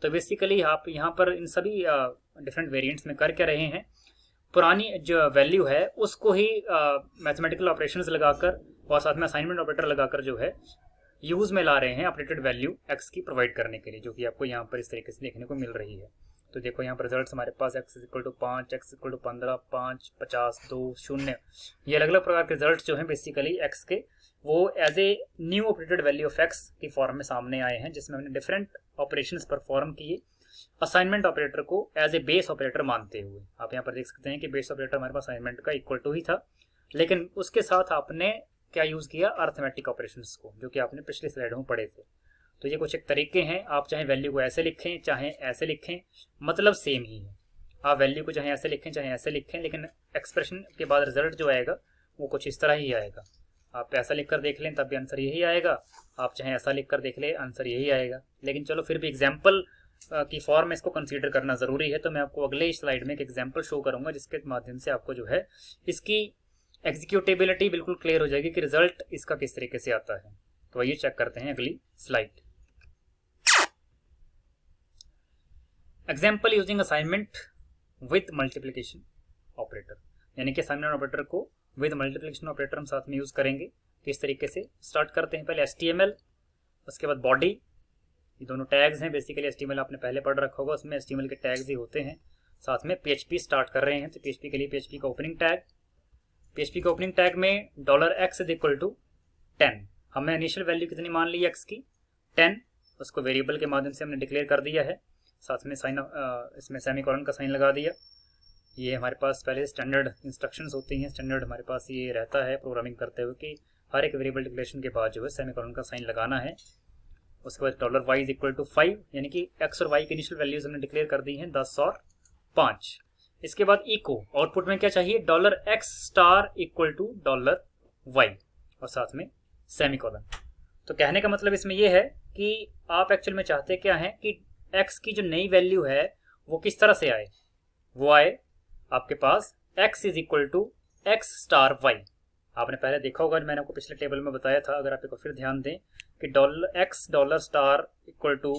तो बेसिकली आप यहाँ पर इन सभी डिफरेंट वेरिएंट्स में कर क्या रहे हैं, पुरानी जो वैल्यू है उसको ही मैथमेटिकल ऑपरेशंस लगाकर और साथ में असाइनमेंट ऑपरेटर लगाकर जो है यूज में ला रहे हैं अपडेटेड वैल्यू एक्स की प्रोवाइड करने के लिए, जो कि आपको यहाँ पर इस तरीके से देखने को मिल रही है। तो देखो यहाँ पर रिजल्ट हमारे पास x equal to 5, x equal to 15, 5, 50, 2, 0, ये अलग अलग प्रकार के रिजल्ट जो हैं बेसिकली x के वो as a new updated value of x की फॉर्म में सामने आए हैं, जिसमें हमने डिफरेंट ऑपरेशंस परफॉर्म किए असाइनमेंट ऑपरेटर को एज ए बेस ऑपरेटर मानते हुए। आप यहाँ पर देख सकते हैं कि बेस ऑपरेटर हमारे पास असाइनमेंट का इक्वल टू ही था, लेकिन उसके साथ आपने क्या यूज किया, अर्थमेटिक ऑपरेशंस को, जो कि आपने पिछली स्लाइड में पढ़े थे। तो ये कुछ एक तरीके हैं, आप चाहे वैल्यू को ऐसे लिखें चाहे ऐसे लिखें, मतलब सेम ही है। आप वैल्यू को चाहे ऐसे लिखें चाहे ऐसे लिखें, लेकिन एक्सप्रेशन के बाद रिजल्ट जो आएगा वो कुछ इस तरह ही आएगा। आप ऐसा लिख कर देख लें तब भी आंसर यही आएगा, आप चाहे ऐसा लिख कर देख लें आंसर यही आएगा। लेकिन चलो फिर भी एग्जाम्पल की फॉर्म में इसको कंसीडर करना ज़रूरी है। तो मैं आपको अगले स्लाइड में एक एग्जाम्पल शो करूंगा, जिसके माध्यम से आपको जो है इसकी एग्जीक्यूटेबिलिटी बिल्कुल क्लियर हो जाएगी कि रिजल्ट इसका किस तरीके से आता है। तो आइए चेक करते हैं अगली slide. Example using assignment with multiplication operator, यानी कि असाइनमेंट ऑपरेटर को विद मल्टीप्लिकेशन ऑपरेटर हम साथ में यूज करेंगे। किस तरीके से स्टार्ट करते हैं, पहले HTML, उसके बाद बॉडी, ये दोनों टैग्स हैं बेसिकली। HTML आपने पहले पढ़ रखा होगा, उसमें HTML के टैग्स ही होते हैं। साथ में PHP स्टार्ट कर रहे हैं, तो PHP के लिए PHP का ओपनिंग टैग, PHP के ओपनिंग टैग में $x इज इक्वल टू 10, हमने इनिशियल वैल्यू कितनी मान ली x की 10, उसको वेरिएबल के माध्यम से हमने डिक्लेयर कर दिया है। साथ में साइन इसमें सेमीकोलन का साइन लगा दिया। ये हमारे पास पहले स्टैंडर्ड इंस्ट्रक्शंस होती हैं, स्टैंडर्ड हमारे पास ये रहता है प्रोग्रामिंग करते हुए कि हर एक वेरिएबल डिक्लेरेशन के बाद जो है सेमीकोलन का साइन लगाना है। उसके बाद $y इज इक्वल टू 5, यानी कि x और y की इनिशियल वैल्यूज हमने डिक्लेयर कर दी हैं 10 और 5। इसके बाद इको आउटपुट में क्या चाहिए, $x star equal to $y और साथ में सेमीकोलन। तो कहने का मतलब इसमें यह है कि आप एक्चुअल में चाहते क्या हैं कि x की जो नई वैल्यू है वो किस तरह से आए, वो आए आपके पास x is equal to x star y। आपने पहले देखा होगा, मैंने आपको पिछले टेबल में बताया था, अगर आप एक फिर ध्यान दें कि $x star equal to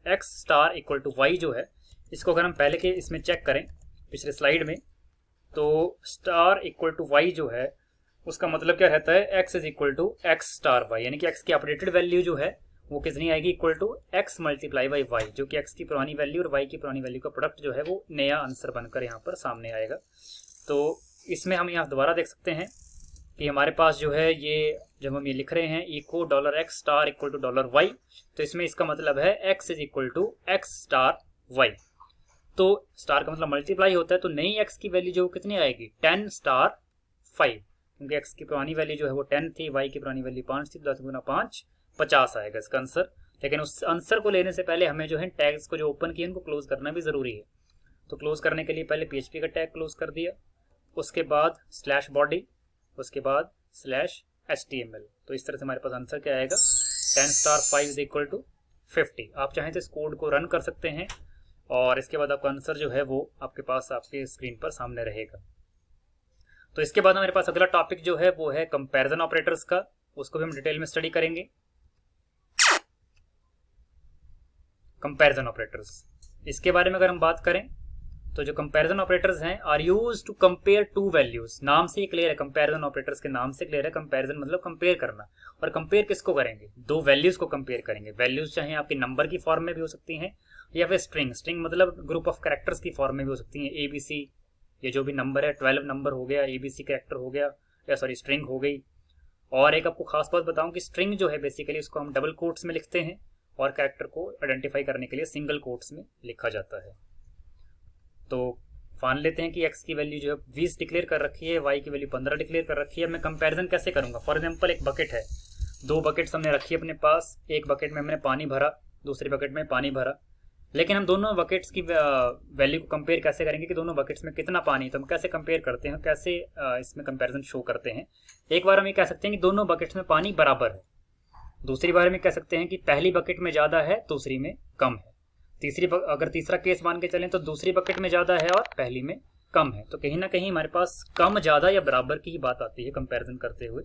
x star equal to y जो है, इसको अगर हम पहले के इसमें चेक करें पिछले स्लाइड में, तो स्टार इक्वल टू y जो है उसका मतलब क्या रहता है, x is equal to x star y, यानी कि x की अपडेटेड वैल्यू जो है वो कितनी आएगी, equal to x multiply by y, जो कि x की पुरानी वैल्यू और y की पुरानी वैल्यू का प्रोडक्ट जो है वो नया आंसर बनकर यहाँ पर सामने आएगा। तो इसमें हम यहाँ दोबारा देख सकते हैं कि हमारे पास जो है ये जब हम ये लिख रहे हैं echo $x star equal to $y, तो इसमें इसका मतलब है x is equal to x star y। तो स्टार का मतलब मल्टीप्लाई होता है, तो नई x की वैल्यू जो कितनी आएगी 10 स्टार 5, क्योंकि x की पुरानी वैल्यू जो है वो 10 थी, y की पुरानी वैल्यू 5 थी, 10 गुना 5 50 आएगा इसका आंसर। लेकिन उस आंसर को लेने से पहले हमें जो है टैग्स को जो ओपन किए उनको क्लोज करना भी जरूरी है। तो क्लोज करने के लिए पहले PHP का टैग क्लोज कर दिया, उसके बाद स्लैश बॉडी, उसके बाद स्लैश HTML। तो इस तरह से हमारे पास आंसर क्या आएगा, 10 स्टार 5 इज इक्वल टू 50। आप चाहें तो इस कोड को रन कर सकते हैं और इसके बाद आपका आंसर जो है वो आपके पास आपके स्क्रीन पर सामने रहेगा। तो इसके बाद हमारे पास अगला टॉपिक जो है वो है कंपैरिजन ऑपरेटर्स का, उसको भी हम डिटेल में स्टडी करेंगे। कंपैरिजन ऑपरेटर्स, इसके बारे में अगर हम बात करें तो जो कंपैरिजन ऑपरेटर्स हैं are used to compare two values. नाम से ही क्लियर है, कंपैरिजन ऑपरेटर्स के नाम से क्लियर है, कंपैरिजन मतलब कंपेयर करना। और कंपेयर किसको करेंगे, दो वैल्यूज को कंपेयर करेंगे। वैल्यूज चाहे आपकी नंबर की फॉर्म में भी हो सकती हैं या फिर स्ट्रिंग, स्ट्रिंग मतलब ग्रुप ऑफ कैरेक्टर्स की फॉर्म में भी हो सकती हैं। ABC, ये जो भी नंबर है 12 नंबर हो गया, ABC कैरेक्टर हो गया, या सॉरी स्ट्रिंग हो गई। और एक आपको खास बात बताऊं कि स्ट्रिंग जो है बेसिकली उसको हम डबल कोट्स में लिखते हैं और कैरेक्टर को आइडेंटिफाई करने के लिए सिंगल कोट्स में लिखा जाता है। तो मान लेते हैं कि x की वैल्यू जो है 20 डिक्लेयर कर रखी है, y की वैल्यू 15 डिक्लेयर कर रखी है। मैं कंपैरिजन कैसे करूंगा, फॉर एग्जांपल एक बकेट है, दो बकेट्स हमने रखी है अपने पास, एक बकेट में हमने पानी भरा, दूसरी बकेट में पानी भरा, लेकिन हम दोनों बकेट्स की वैल्यू को कंपेयर कैसे करेंगे कि दोनों बकेट्स में कितना पानी, तो हम कैसे कंपेयर करते हैं, कैसे इसमें कंपैरिजन शो करते हैं। एक बार हम ये कह सकते हैं कि दोनों बकेट्स में पानी बराबर है, दूसरी बार में कह सकते हैं कि पहली बकेट में ज्यादा है दूसरी में कम है, अगर तीसरा केस मान के चलें तो दूसरी बकेट में ज्यादा है और पहली में कम है। तो कहीं ना कहीं हमारे पास कम, ज्यादा या बराबर की ही बात आती है कंपैरिजन करते हुए।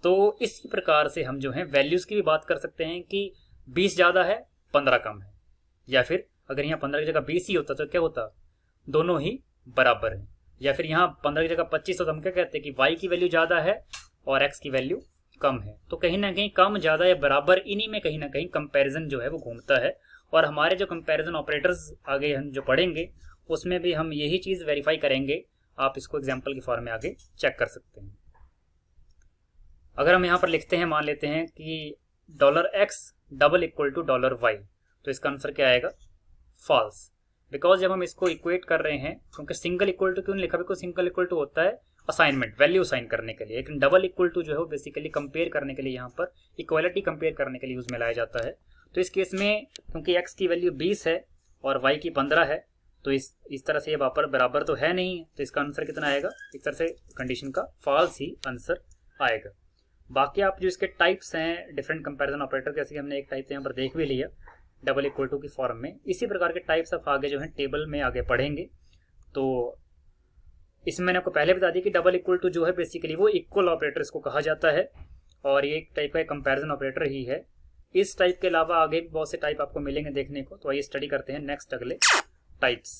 तो इसी प्रकार से हम जो है वैल्यूज की भी बात कर सकते हैं कि 20 ज्यादा है 15 कम है, या फिर अगर यहाँ 15 की जगह 20 ही होता तो क्या होता, दोनों ही बराबर है। या फिर यहाँ 15 की जगह 25 तो हम क्या कहते हैं कि y की वैल्यू ज़्यादा है और x की वैल्यू कम है। तो कहीं ना कहीं कम ज़्यादा या बराबर इन्हीं में कहीं ना कहीं कंपैरिजन जो है वो घूमता है। और हमारे जो कंपैरिजन ऑपरेटर्स आगे हम जो पढ़ेंगे उसमें भी हम यही चीज़ वेरीफाई करेंगे। आप इसको एग्जाम्पल की फॉर्म में आगे चेक कर सकते हैं। अगर हम यहाँ पर लिखते हैं, मान लेते हैं कि $x double equal to $y, तो इसका आंसर क्या आएगा? फॉल्स। बिकॉज जब हम इसको इक्वेट कर रहे हैं, क्योंकि सिंगल इक्वल टू क्यों नहीं लिखा? बिकॉज सिंगल इक्वल टू होता है असाइनमेंट, वैल्यू असाइन करने के लिए, लेकिन डबल इक्वल टू जो है वो बेसिकली कंपेयर करने के लिए, यहाँ पर इक्वालिटी कंपेयर करने के लिए यूज में लाया जाता है। तो इस केस में क्योंकि x की वैल्यू 20 है और y की 15 है, तो इस तरह से ये बराबर तो है नहीं, तो इसका आंसर कितना आएगा? इस तरह से कंडीशन का फॉल्स ही आंसर आएगा। बाकी आप जो इसके टाइप्स हैं डिफरेंट कंपैरिजन ऑपरेटर, जैसे कि हमने एक टाइप यहाँ पर देख भी लिया डबल इक्वल टू की फॉर्म में, इसी प्रकार के टाइप्स आप आगे जो है टेबल में आगे पढ़ेंगे। तो इसमें मैंने आपको पहले बता दिया कि डबल इक्वल टू जो है बेसिकली वो इक्वल ऑपरेटर इसको कहा जाता है और ये एक टाइप का कंपैरिजन ऑपरेटर ही है। इस टाइप के अलावा आगे भी बहुत से टाइप आपको मिलेंगे देखने को। तो आइए स्टडी करते हैं नेक्स्ट अगले टाइप्स।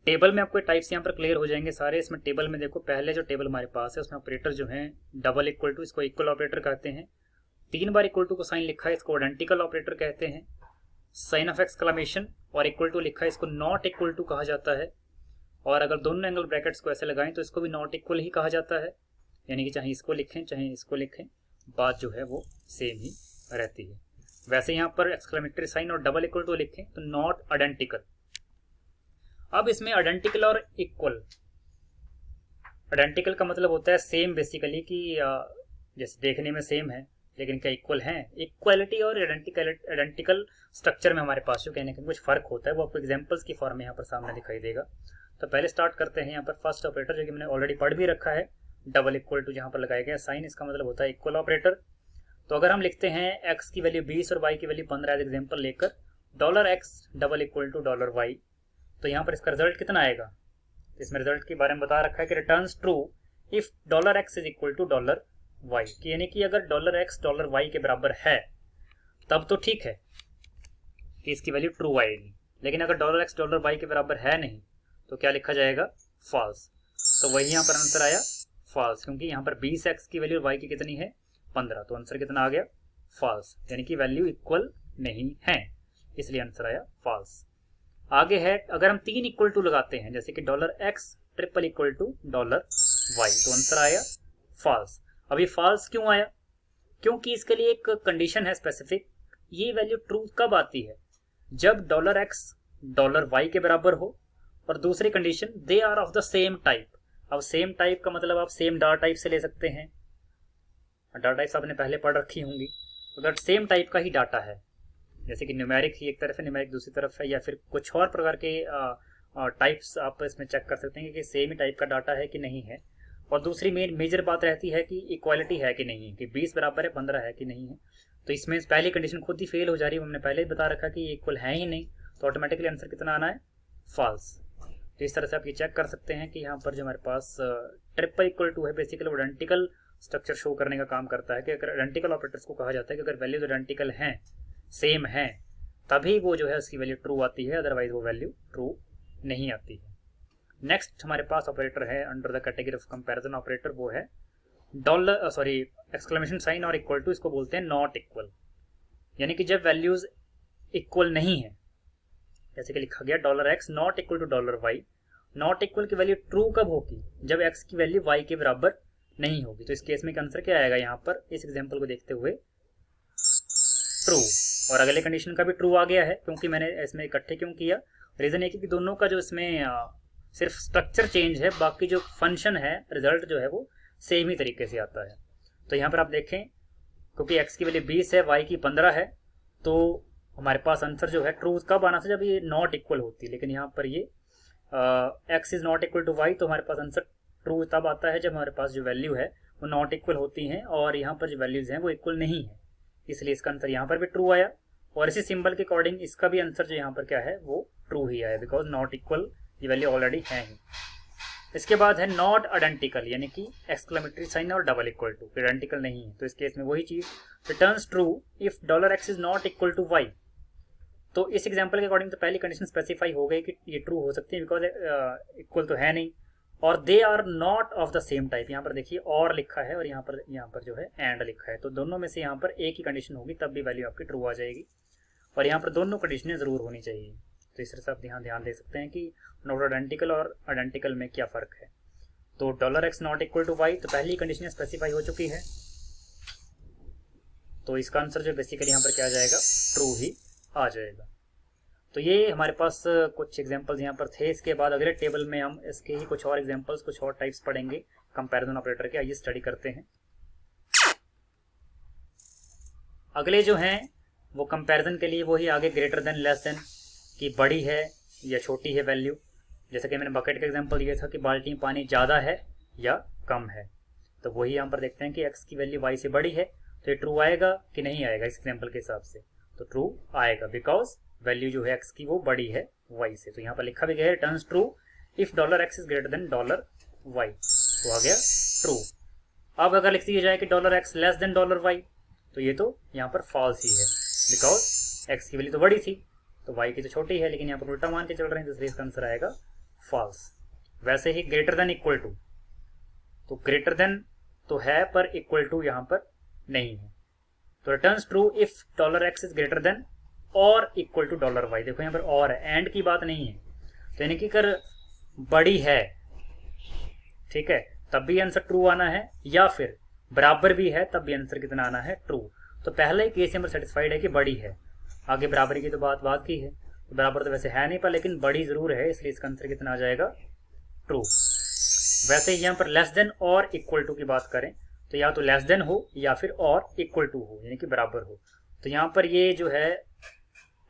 टेबल में आपको टाइप्स यहाँ पर क्लियर हो जाएंगे सारे। इसमें टेबल में देखो, पहले जो टेबल हमारे पास है उसमें ऑपरेटर जो है डबल इक्वल टू, इसको इक्वल ऑपरेटर कहते हैं। 3 बार इक्वल टू को साइन लिखा है, इसको आइडेंटिकल ऑपरेटर कहते हैं। साइन ऑफ एक्सक्लेमेशन और इक्वल टू लिखा है, इसको नॉट इक्वल टू कहा जाता है। और अगर दोनों एंगल ब्रैकेट्स को ऐसे लगाएं तो इसको भी नॉट इक्वल ही कहा जाता है, यानी कि चाहे इसको लिखें चाहे इसको लिखें, बात जो है वो सेम ही रहती है। वैसे यहाँ पर एक्सक्लेमेटरी साइन और डबल इक्वल टू लिखें तो नॉट आइडेंटिकल। अब इसमें आइडेंटिकल और इक्वल, आइडेंटिकल का मतलब होता है सेम बेसिकली, कि जैसे देखने में सेम है लेकिन क्या इक्वल हैं? इक्वालिटी और आइडेंटिकल स्ट्रक्चर में हमारे पास जो कहने का कुछ फर्क होता है वो आपको एग्जांपल्स की फॉर्म में यहाँ पर सामने दिखाई देगा। तो पहले स्टार्ट करते हैं यहाँ पर फर्स्ट ऑपरेटर, जो कि मैंने ऑलरेडी पढ़ भी रखा है, डबल इक्वल टू जहाँ पर लगाया गया साइन, इसका मतलब होता है इक्वल ऑपरेटर। तो अगर हम लिखते हैं x की वैल्यू 20 और y की वैल्यू 15 एज एग्जाम्पल लेकर $x double equal to $y, तो यहाँ पर इसका रिजल्ट कितना आएगा? तो इसमें रिजल्ट के बारे में बता रखा है कि returns true if $x is equal to $y, कि यानी कि अगर $x $y के बराबर है तब तो ठीक है कि इसकी वैल्यू ट्रू आएगी, लेकिन अगर $x $y के बराबर है नहीं तो क्या लिखा जाएगा? फॉल्स। तो वही यहाँ पर आंसर आया फॉल्स, क्योंकि यहाँ पर 20x की वैल्यू y की कितनी है? 15, तो आंसर कितना आ गया? फॉल्स, यानी कि वैल्यू इक्वल नहीं है, इसलिए आंसर आया फॉल्स। आगे है, अगर हम 3 इक्वल टू लगाते हैं, जैसे कि $x triple equal to $y, तो आंसर आया फॉल्स। अब ये फॉल्स क्यों आया? क्योंकि इसके लिए एक कंडीशन है स्पेसिफिक। ये वैल्यू ट्रू कब आती है? जब $x $y के बराबर हो, और दूसरी condition they are of the same type. अब सेम टाइप का मतलब आप सेम डाटा टाइप से ले सकते हैं, डाटा टाइप्स आपने पहले पढ़ रखी होंगी। अगर सेम टाइप का ही डाटा है, जैसे कि न्यूमेरिक ही एक तरफ है, न्यूमेरिक दूसरी तरफ है, या फिर कुछ और प्रकार के टाइप्स आप इसमें चेक कर सकते हैं कि सेम ही टाइप का डाटा है कि नहीं है। और दूसरी मेजर बात रहती है कि इक्वालिटी है कि नहीं है, कि 20 बराबर है 15 है कि नहीं है। तो इसमें पहली कंडीशन खुद ही फेल हो जा रही है, हमने पहले ही बता रखा कि इक्वल है ही नहीं, तो ऑटोमेटिकली आंसर कितना आना है? फॉल्स। तो इस तरह से आप ये चेक कर सकते हैं कि यहाँ पर जो हमारे पास ट्रिपल इक्वल टू है, बेसिकली आइडेंटिकल स्ट्रक्चर शो करने का काम करता है, कि अगर आइडेंटिकल ऑपरेटर्स को कहा जाता है कि अगर वैल्यूज आइडेंटिकल हैं, सेम है, तभी वो जो है उसकी वैल्यू ट्रू आती है, अदरवाइज वो वैल्यू ट्रू नहीं आती है। नेक्स्ट हमारे पास ऑपरेटर है under the category of comparison operator, वो है एक्सक्लेमेशन साइन और इक्वल टू, इसको बोलते हैं नॉट इक्वल। यानी कि जब वैल्यूज इक्वल नहीं है, जैसे कि लिखा गया $x not equal to $y, not equal की वैल्यू ट्रू कब होगी? जब x की वैल्यू y के बराबर नहीं होगी। तो इस केस में आंसर क्या आएगा? यहाँ पर इस एग्जांपल को देखते हुए ट्रू, और अगले कंडीशन का भी ट्रू आ गया है, क्योंकि मैंने इसमें इकट्ठे क्यों किया? रीजन ये कि दोनों का जो इसमें सिर्फ स्ट्रक्चर चेंज है, बाकी जो फंक्शन है, रिजल्ट जो है वो सेम ही तरीके से आता है। तो यहाँ पर आप देखें, क्योंकि x की वैल्यू 20 है, y की 15 है, तो हमारे पास आंसर जो है ट्रू कब आना था? जब ये नॉट इक्वल होती है। लेकिन यहाँ पर ये x is not equal to y, तो हमारे पास आंसर ट्रू तब आता है जब हमारे पास जो वैल्यू है वो नॉट इक्वल होती हैं, और यहाँ पर जो वैल्यूज हैं वो इक्वल नहीं है, इसलिए इसका आंसर यहाँ पर भी ट्रू आया। और इसी सिंबल के अकॉर्डिंग इसका भी आंसर जो यहाँ पर क्या है वो ट्रू ही आया, बिकॉज नॉट इक्वल ये वैल्यू ऑलरेडी है ही। इसके बाद है नॉट आइडेंटिकल, यानी कि एक्सक्लेमेटरी साइन और डबल इक्वल टू आइडेंटिकल नहीं है। तो इस केस में वही चीज, returns true if $x is not equal to y। तो इस एग्जांपल के अकॉर्डिंग तो पहली कंडीशन स्पेसिफाई हो गई कि ये ट्रू हो सकती है, बिकॉज इक्वल तो है नहीं, और they are not of the same type. यहाँ पर देखिए और लिखा है और यहाँ पर जो है एंड लिखा है, तो दोनों में से यहाँ पर एक ही कंडीशन होगी तब भी वैल्यू आपकी ट्रू आ जाएगी, और यहाँ पर दोनों कंडीशनें जरूर होनी चाहिए। तो इस तरह से आप ध्यान दे सकते हैं कि नॉट आइडेंटिकल और आइडेंटिकल में क्या फ़र्क है। तो $x not equal to y, तो पहली कंडीशन स्पेसिफाई हो चुकी है, तो इसका आंसर जो बेसिकली यहाँ पर क्या आ जाएगा, ट्रू ही आ जाएगा। तो ये हमारे पास कुछ एग्जांपल्स यहाँ पर थे। इसके बाद अगले टेबल में हम इसके ही कुछ और एग्जांपल्स, कुछ और टाइप्स पढ़ेंगे कंपैरिजन ऑपरेटर के। आइए स्टडी करते हैं। अगले जो हैं वो कंपैरिजन के लिए वही आगे ग्रेटर देन लेस देन की बड़ी है या छोटी है वैल्यू। जैसे कि मैंने बकेट का एग्जांपल दिया था कि बाल्टी में पानी ज़्यादा है या कम है, तो वही यहाँ पर देखते हैं कि x की वैल्यू y से बड़ी है, तो ये ट्रू आएगा कि नहीं आएगा इस एग्जांपल के हिसाब से। तो ट्रू आएगा बिकॉज वैल्यू जो है x की वो बड़ी है y से। तो यहाँ पर लिखा भी गया है turns true if $x is greater then $y, तो आ गया ट्रू। अब अगर लिख दिया जाए कि $x लेस देन $y, तो ये तो यहाँ पर फॉल्स ही है, बिकॉज x की वैल्यू तो बड़ी थी तो y की तो छोटी है, लेकिन यहाँ पर उल्टा मान के चल रहे हैं, तो इसलिए इसका आंसर आएगा फॉल्स। वैसे ही ग्रेटर देन इक्वल टू, तो ग्रेटर देन तो है पर इक्वल टू यहाँ पर नहीं है, तो returns true if $x is greater then और इक्वल टू $y। देखो यहाँ पर और है, एंड की बात नहीं है, तो यानी कि अगर बड़ी है, ठीक है, तब भी आंसर ट्रू आना है, या फिर बराबर भी है तब भी आंसर कितना आना है, ट्रू। तो पहले ही केस यहाँ पर सेटिस्फाइड है कि बड़ी है, आगे बराबरी की तो बात की है, तो बराबर तो वैसे है नहीं पर लेकिन बड़ी जरूर है, इसलिए इसका आंसर कितना आ जाएगा, ट्रू। वैसे ही यहाँ पर लेस देन और इक्वल टू की बात करें तो या तो लेस देन हो या फिर और इक्वल टू हो, यानी कि बराबर हो। तो यहाँ पर ये जो है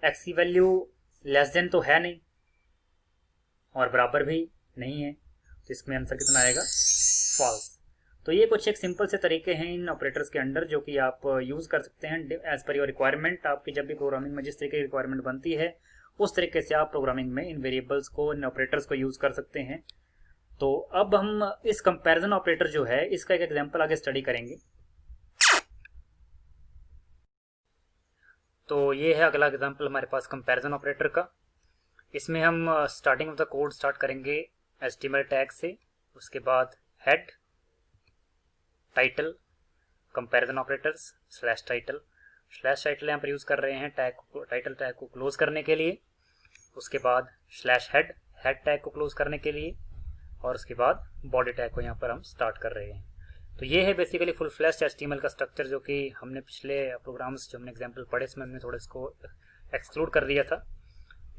x की वैल्यू लेस देन तो है नहीं और बराबर भी नहीं है, तो इसमें आंसर कितना आएगा, फॉल्स। तो ये कुछ एक सिंपल से तरीके हैं इन ऑपरेटर्स के अंडर जो कि आप यूज कर सकते हैं एज पर योर रिक्वायरमेंट। आपकी जब भी प्रोग्रामिंग में जिस तरीके की रिक्वायरमेंट बनती है उस तरीके से आप प्रोग्रामिंग में इन वेरिएबल्स को, इन ऑपरेटर्स को यूज कर सकते हैं। तो अब हम इस कंपैरिजन ऑपरेटर जो है इसका एक एग्जांपल आगे स्टडी करेंगे। तो ये है अगला एग्जांपल हमारे पास कंपैरिजन ऑपरेटर का। इसमें हम starting of the code start करेंगे HTML टैग से, उसके बाद head, title, comparison operators, /title यहाँ पर यूज कर रहे हैं टाइटल टैग को क्लोज करने के लिए, उसके बाद /हेड टैग को क्लोज करने के लिए, और उसके बाद बॉडी टैग को यहाँ पर हम स्टार्ट कर रहे हैं। तो ये है बेसिकली फुल फ्लैश्ड HTML का स्ट्रक्चर, जो कि हमने पिछले प्रोग्राम्स जो हमने एग्जांपल पढ़े इसमें हमने थोड़ा इसको एक्सक्लूड कर दिया था।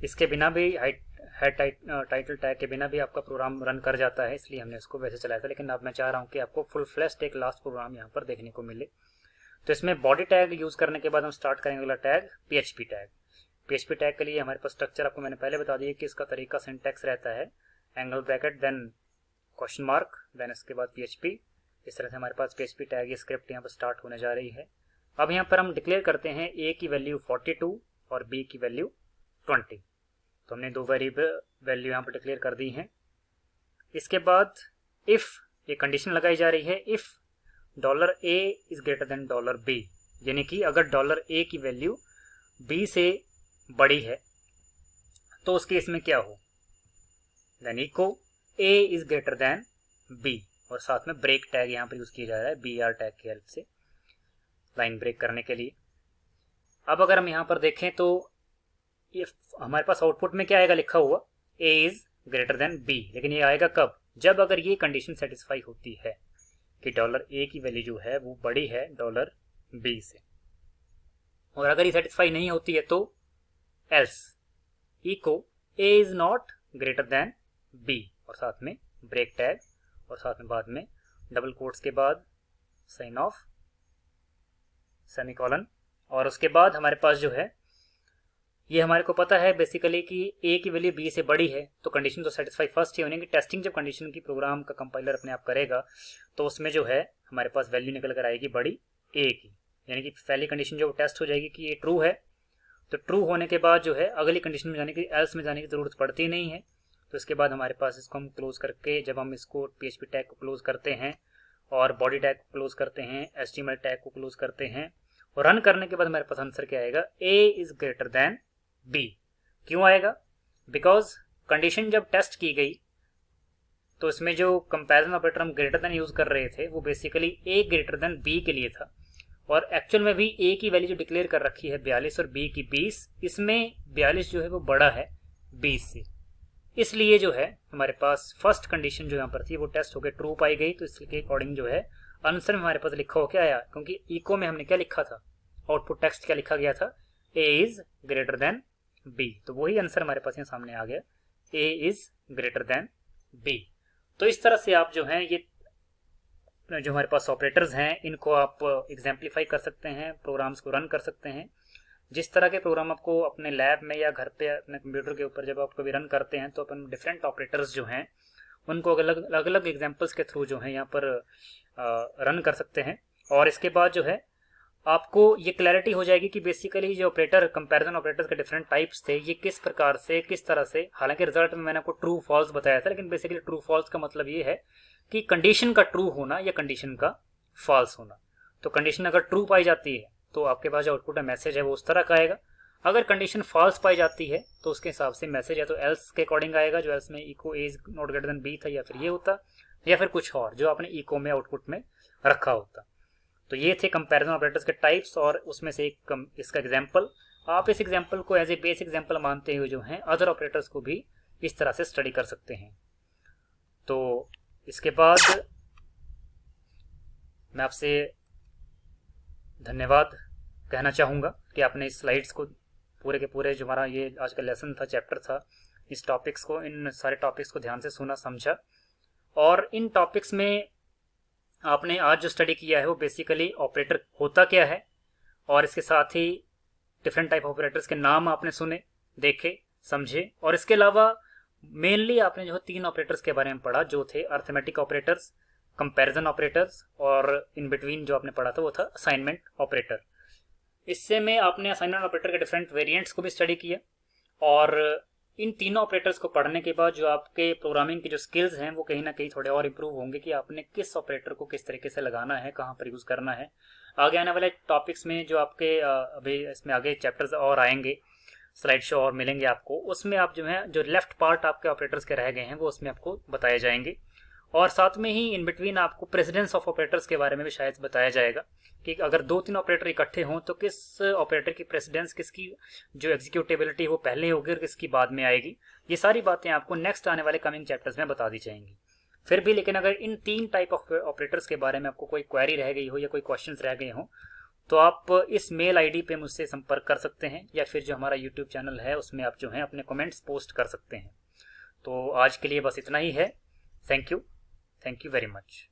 इसके बिना भी टाइटल टैग के बिना भी आपका प्रोग्राम रन कर जाता है, इसलिए हमने इसको वैसे चलाया था, लेकिन अब मैं चाह रहा हूँ कि आपको फुल फ्लैश्ड एक लास्ट प्रोग्राम यहाँ पर देखने को मिले। तो इसमें बॉडी टैग यूज करने के बाद हम स्टार्ट करेंगे अगला tag PHP tag. PHP tag के लिए हमारे पास स्ट्रक्चर आपको मैंने पहले बता दिया कि इसका तरीका सिंटैक्स रहता है angle bracket then question mark then इसके बाद PHP। इस तरह से हमारे पास PHP टैग ये स्क्रिप्ट यहाँ पर स्टार्ट होने जा रही है। अब यहाँ पर हम डिक्लेयर करते हैं A की वैल्यू 42 और B की वैल्यू 20। तो हमने दो वेरिएबल वैल्यू यहाँ पर डिक्लेयर कर दी हैं। इसके बाद इफ ये कंडीशन लगाई जा रही है, if $A is greater than $B, यानी कि अगर $A की वैल्यू B से बड़ी है तो उस केस में क्या हो, then echo A is greater than B, और साथ में ब्रेक टैग यहाँ पर यूज किया जा रहा है BR टैग की हेल्प से लाइन ब्रेक करने के लिए। अब अगर हम यहाँ पर देखें तो ये हमारे पास आउटपुट में क्या आएगा लिखा हुआ, A is greater than B, लेकिन ये आएगा कब, जब अगर ये कंडीशन सेटिस्फाई होती है कि $A की वैल्यू जो है वो बड़ी है $B से, और अगर ये सेटिस्फाई नहीं होती है तो else echo A is not greater than B, और साथ में ब्रेक टैग, और साथ में बाद में डबल कोट्स के बाद साइन ऑफ सेमीकोलन, और उसके बाद हमारे पास जो है ये हमारे को पता है बेसिकली कि A की वैल्यू B से बड़ी है, तो कंडीशन तो सेटिस्फाई फर्स्ट ही होने की। टेस्टिंग जब कंडीशन की प्रोग्राम का कंपाइलर अपने आप करेगा तो उसमें जो है हमारे पास वैल्यू निकल कर आएगी बड़ी A की, यानी कि पहली कंडीशन जो टेस्ट हो जाएगी कि ये ट्रू है। तो ट्रू होने के बाद जो है अगली कंडीशन में जाने की, एल्स में जाने की जरूरत पड़ती नहीं है। तो इसके बाद हमारे पास इसको हम क्लोज करके, जब हम इसको PHP टैग को क्लोज करते हैं और बॉडी टैग को क्लोज करते हैं, HTML टैग को क्लोज करते हैं और रन करने के बाद हमारे पास आंसर क्या आएगा, A is greater than B. क्यों आएगा? बिकॉज कंडीशन जब टेस्ट की गई तो इसमें जो कंपैरिजन ऑपरेटर हम ग्रेटर देन यूज कर रहे थे वो बेसिकली ए ग्रेटर देन बी के लिए था, और एक्चुअल में भी ए की वैल्यू जो डिक्लेयर कर रखी है 42 और बी की 20, इसमें 42 जो है वो बड़ा है 20 से, इसलिए जो है हमारे पास फर्स्ट कंडीशन जो यहाँ पर थी वो टेस्ट होकर ट्रू पाई गई। तो इसके अकॉर्डिंग जो है आंसर में हमारे पास लिखा हो क्या आया, क्योंकि इको में हमने क्या लिखा था, आउटपुट टेक्स्ट क्या लिखा गया था, ए इज ग्रेटर देन बी, तो वही आंसर हमारे पास यहाँ सामने आ गया, ए इज ग्रेटर देन बी। तो इस तरह से आप जो है ये जो हमारे पास ऑपरेटर्स हैं इनको आप एग्जाम्पलीफाई कर सकते हैं, प्रोग्राम्स को रन कर सकते हैं। जिस तरह के प्रोग्राम आपको अपने लैब में या घर पे अपने कंप्यूटर के ऊपर जब आप कभी रन करते हैं तो अपन डिफरेंट ऑपरेटर्स जो हैं उनको अलग अलग एग्जाम्पल्स के थ्रू जो है यहाँ पर रन कर सकते हैं। और इसके बाद जो है आपको ये क्लैरिटी हो जाएगी कि बेसिकली जो ऑपरेटर कंपैरिजन ऑपरेटर्स के डिफरेंट टाइप्स थे ये किस प्रकार से किस तरह से, हालांकि रिजल्ट में मैंने आपको ट्रू फॉल्स बताया था, लेकिन बेसिकली ट्रू फॉल्स का मतलब ये है कि कंडीशन का ट्रू होना या कंडीशन का फॉल्स होना। तो कंडीशन अगर ट्रू पाई जाती है तो आपके पास जो आउटपुट मैसेज है वो उस तरह का आएगा, अगर कंडीशन फॉल्स पाई जाती है तो उसके हिसाब से मैसेज है तो एल्स के अकॉर्डिंग आएगा, जो एल्स में echo A is not greater than B था, या फिर ये होता, या फिर कुछ और जो आपने इको में आउटपुट में रखा होता। तो ये थे कंपैरिजन ऑपरेटर्स के टाइप्स, और उसमें से एक इसका एग्जांपल, आप इस एग्जांपल को एज ए बेस एग्जांपल मानते हुए जो है अदर ऑपरेटर्स को भी इस तरह से स्टडी कर सकते हैं। तो इसके बाद मैं आपसे धन्यवाद कहना चाहूँगा कि आपने इस स्लाइड्स को पूरे के पूरे जो हमारा ये आज का लेसन था, चैप्टर था, इस टॉपिक्स को, इन सारे टॉपिक्स को ध्यान से सुना समझा। और इन टॉपिक्स में आपने आज जो स्टडी किया है वो बेसिकली ऑपरेटर होता क्या है, और इसके साथ ही डिफरेंट टाइप ऑपरेटर्स के नाम आपने सुने, देखे, समझे, और इसके अलावा मेनली आपने जो 3 ऑपरेटर्स के बारे में पढ़ा जो थे अर्थमेटिक ऑपरेटर्स, कंपैरिजन ऑपरेटर्स, और इन बिटवीन जो आपने पढ़ा था वो था असाइनमेंट ऑपरेटर। इससे में आपने असाइनमेंट ऑपरेटर के डिफरेंट वेरिएंट्स को भी स्टडी किया, और इन तीनों ऑपरेटर्स को पढ़ने के बाद जो आपके प्रोग्रामिंग के जो स्किल्स हैं वो कहीं ना कहीं थोड़े और इम्प्रूव होंगे कि आपने किस ऑपरेटर को किस तरीके से लगाना है, कहाँ पर यूज करना है। आगे आने वाले टॉपिक्स में जो आपके अभी इसमें आगे चैप्टर्स और आएंगे, स्लाइड शो और मिलेंगे आपको, उसमें आप जो है जो लेफ्ट पार्ट आपके ऑपरेटर्स के रह गए हैं वो उसमें आपको बताए जाएंगे, और साथ में ही इन बिटवीन आपको प्रेसिडेंस ऑफ ऑपरेटर्स के बारे में भी शायद बताया जाएगा कि अगर 2-3 ऑपरेटर इकट्ठे हों तो किस ऑपरेटर की प्रेसिडेंस, किसकी जो एग्जीक्यूटेबिलिटी वो पहले होगी और किसकी बाद में आएगी। ये सारी बातें आपको नेक्स्ट आने वाले कमिंग चैप्टर्स में बता दी जाएंगी। फिर भी लेकिन अगर इन 3 टाइप ऑफ ऑपरेटर्स के बारे में आपको कोई क्वेरी रह गई हो या कोई क्वेश्चंस रह गए हों तो आप इस मेल आईडी पे मुझसे संपर्क कर सकते हैं, या फिर जो हमारा यूट्यूब चैनल है उसमें आप जो है अपने कमेंट्स पोस्ट कर सकते हैं। तो आज के लिए बस इतना ही है। Thank you very much.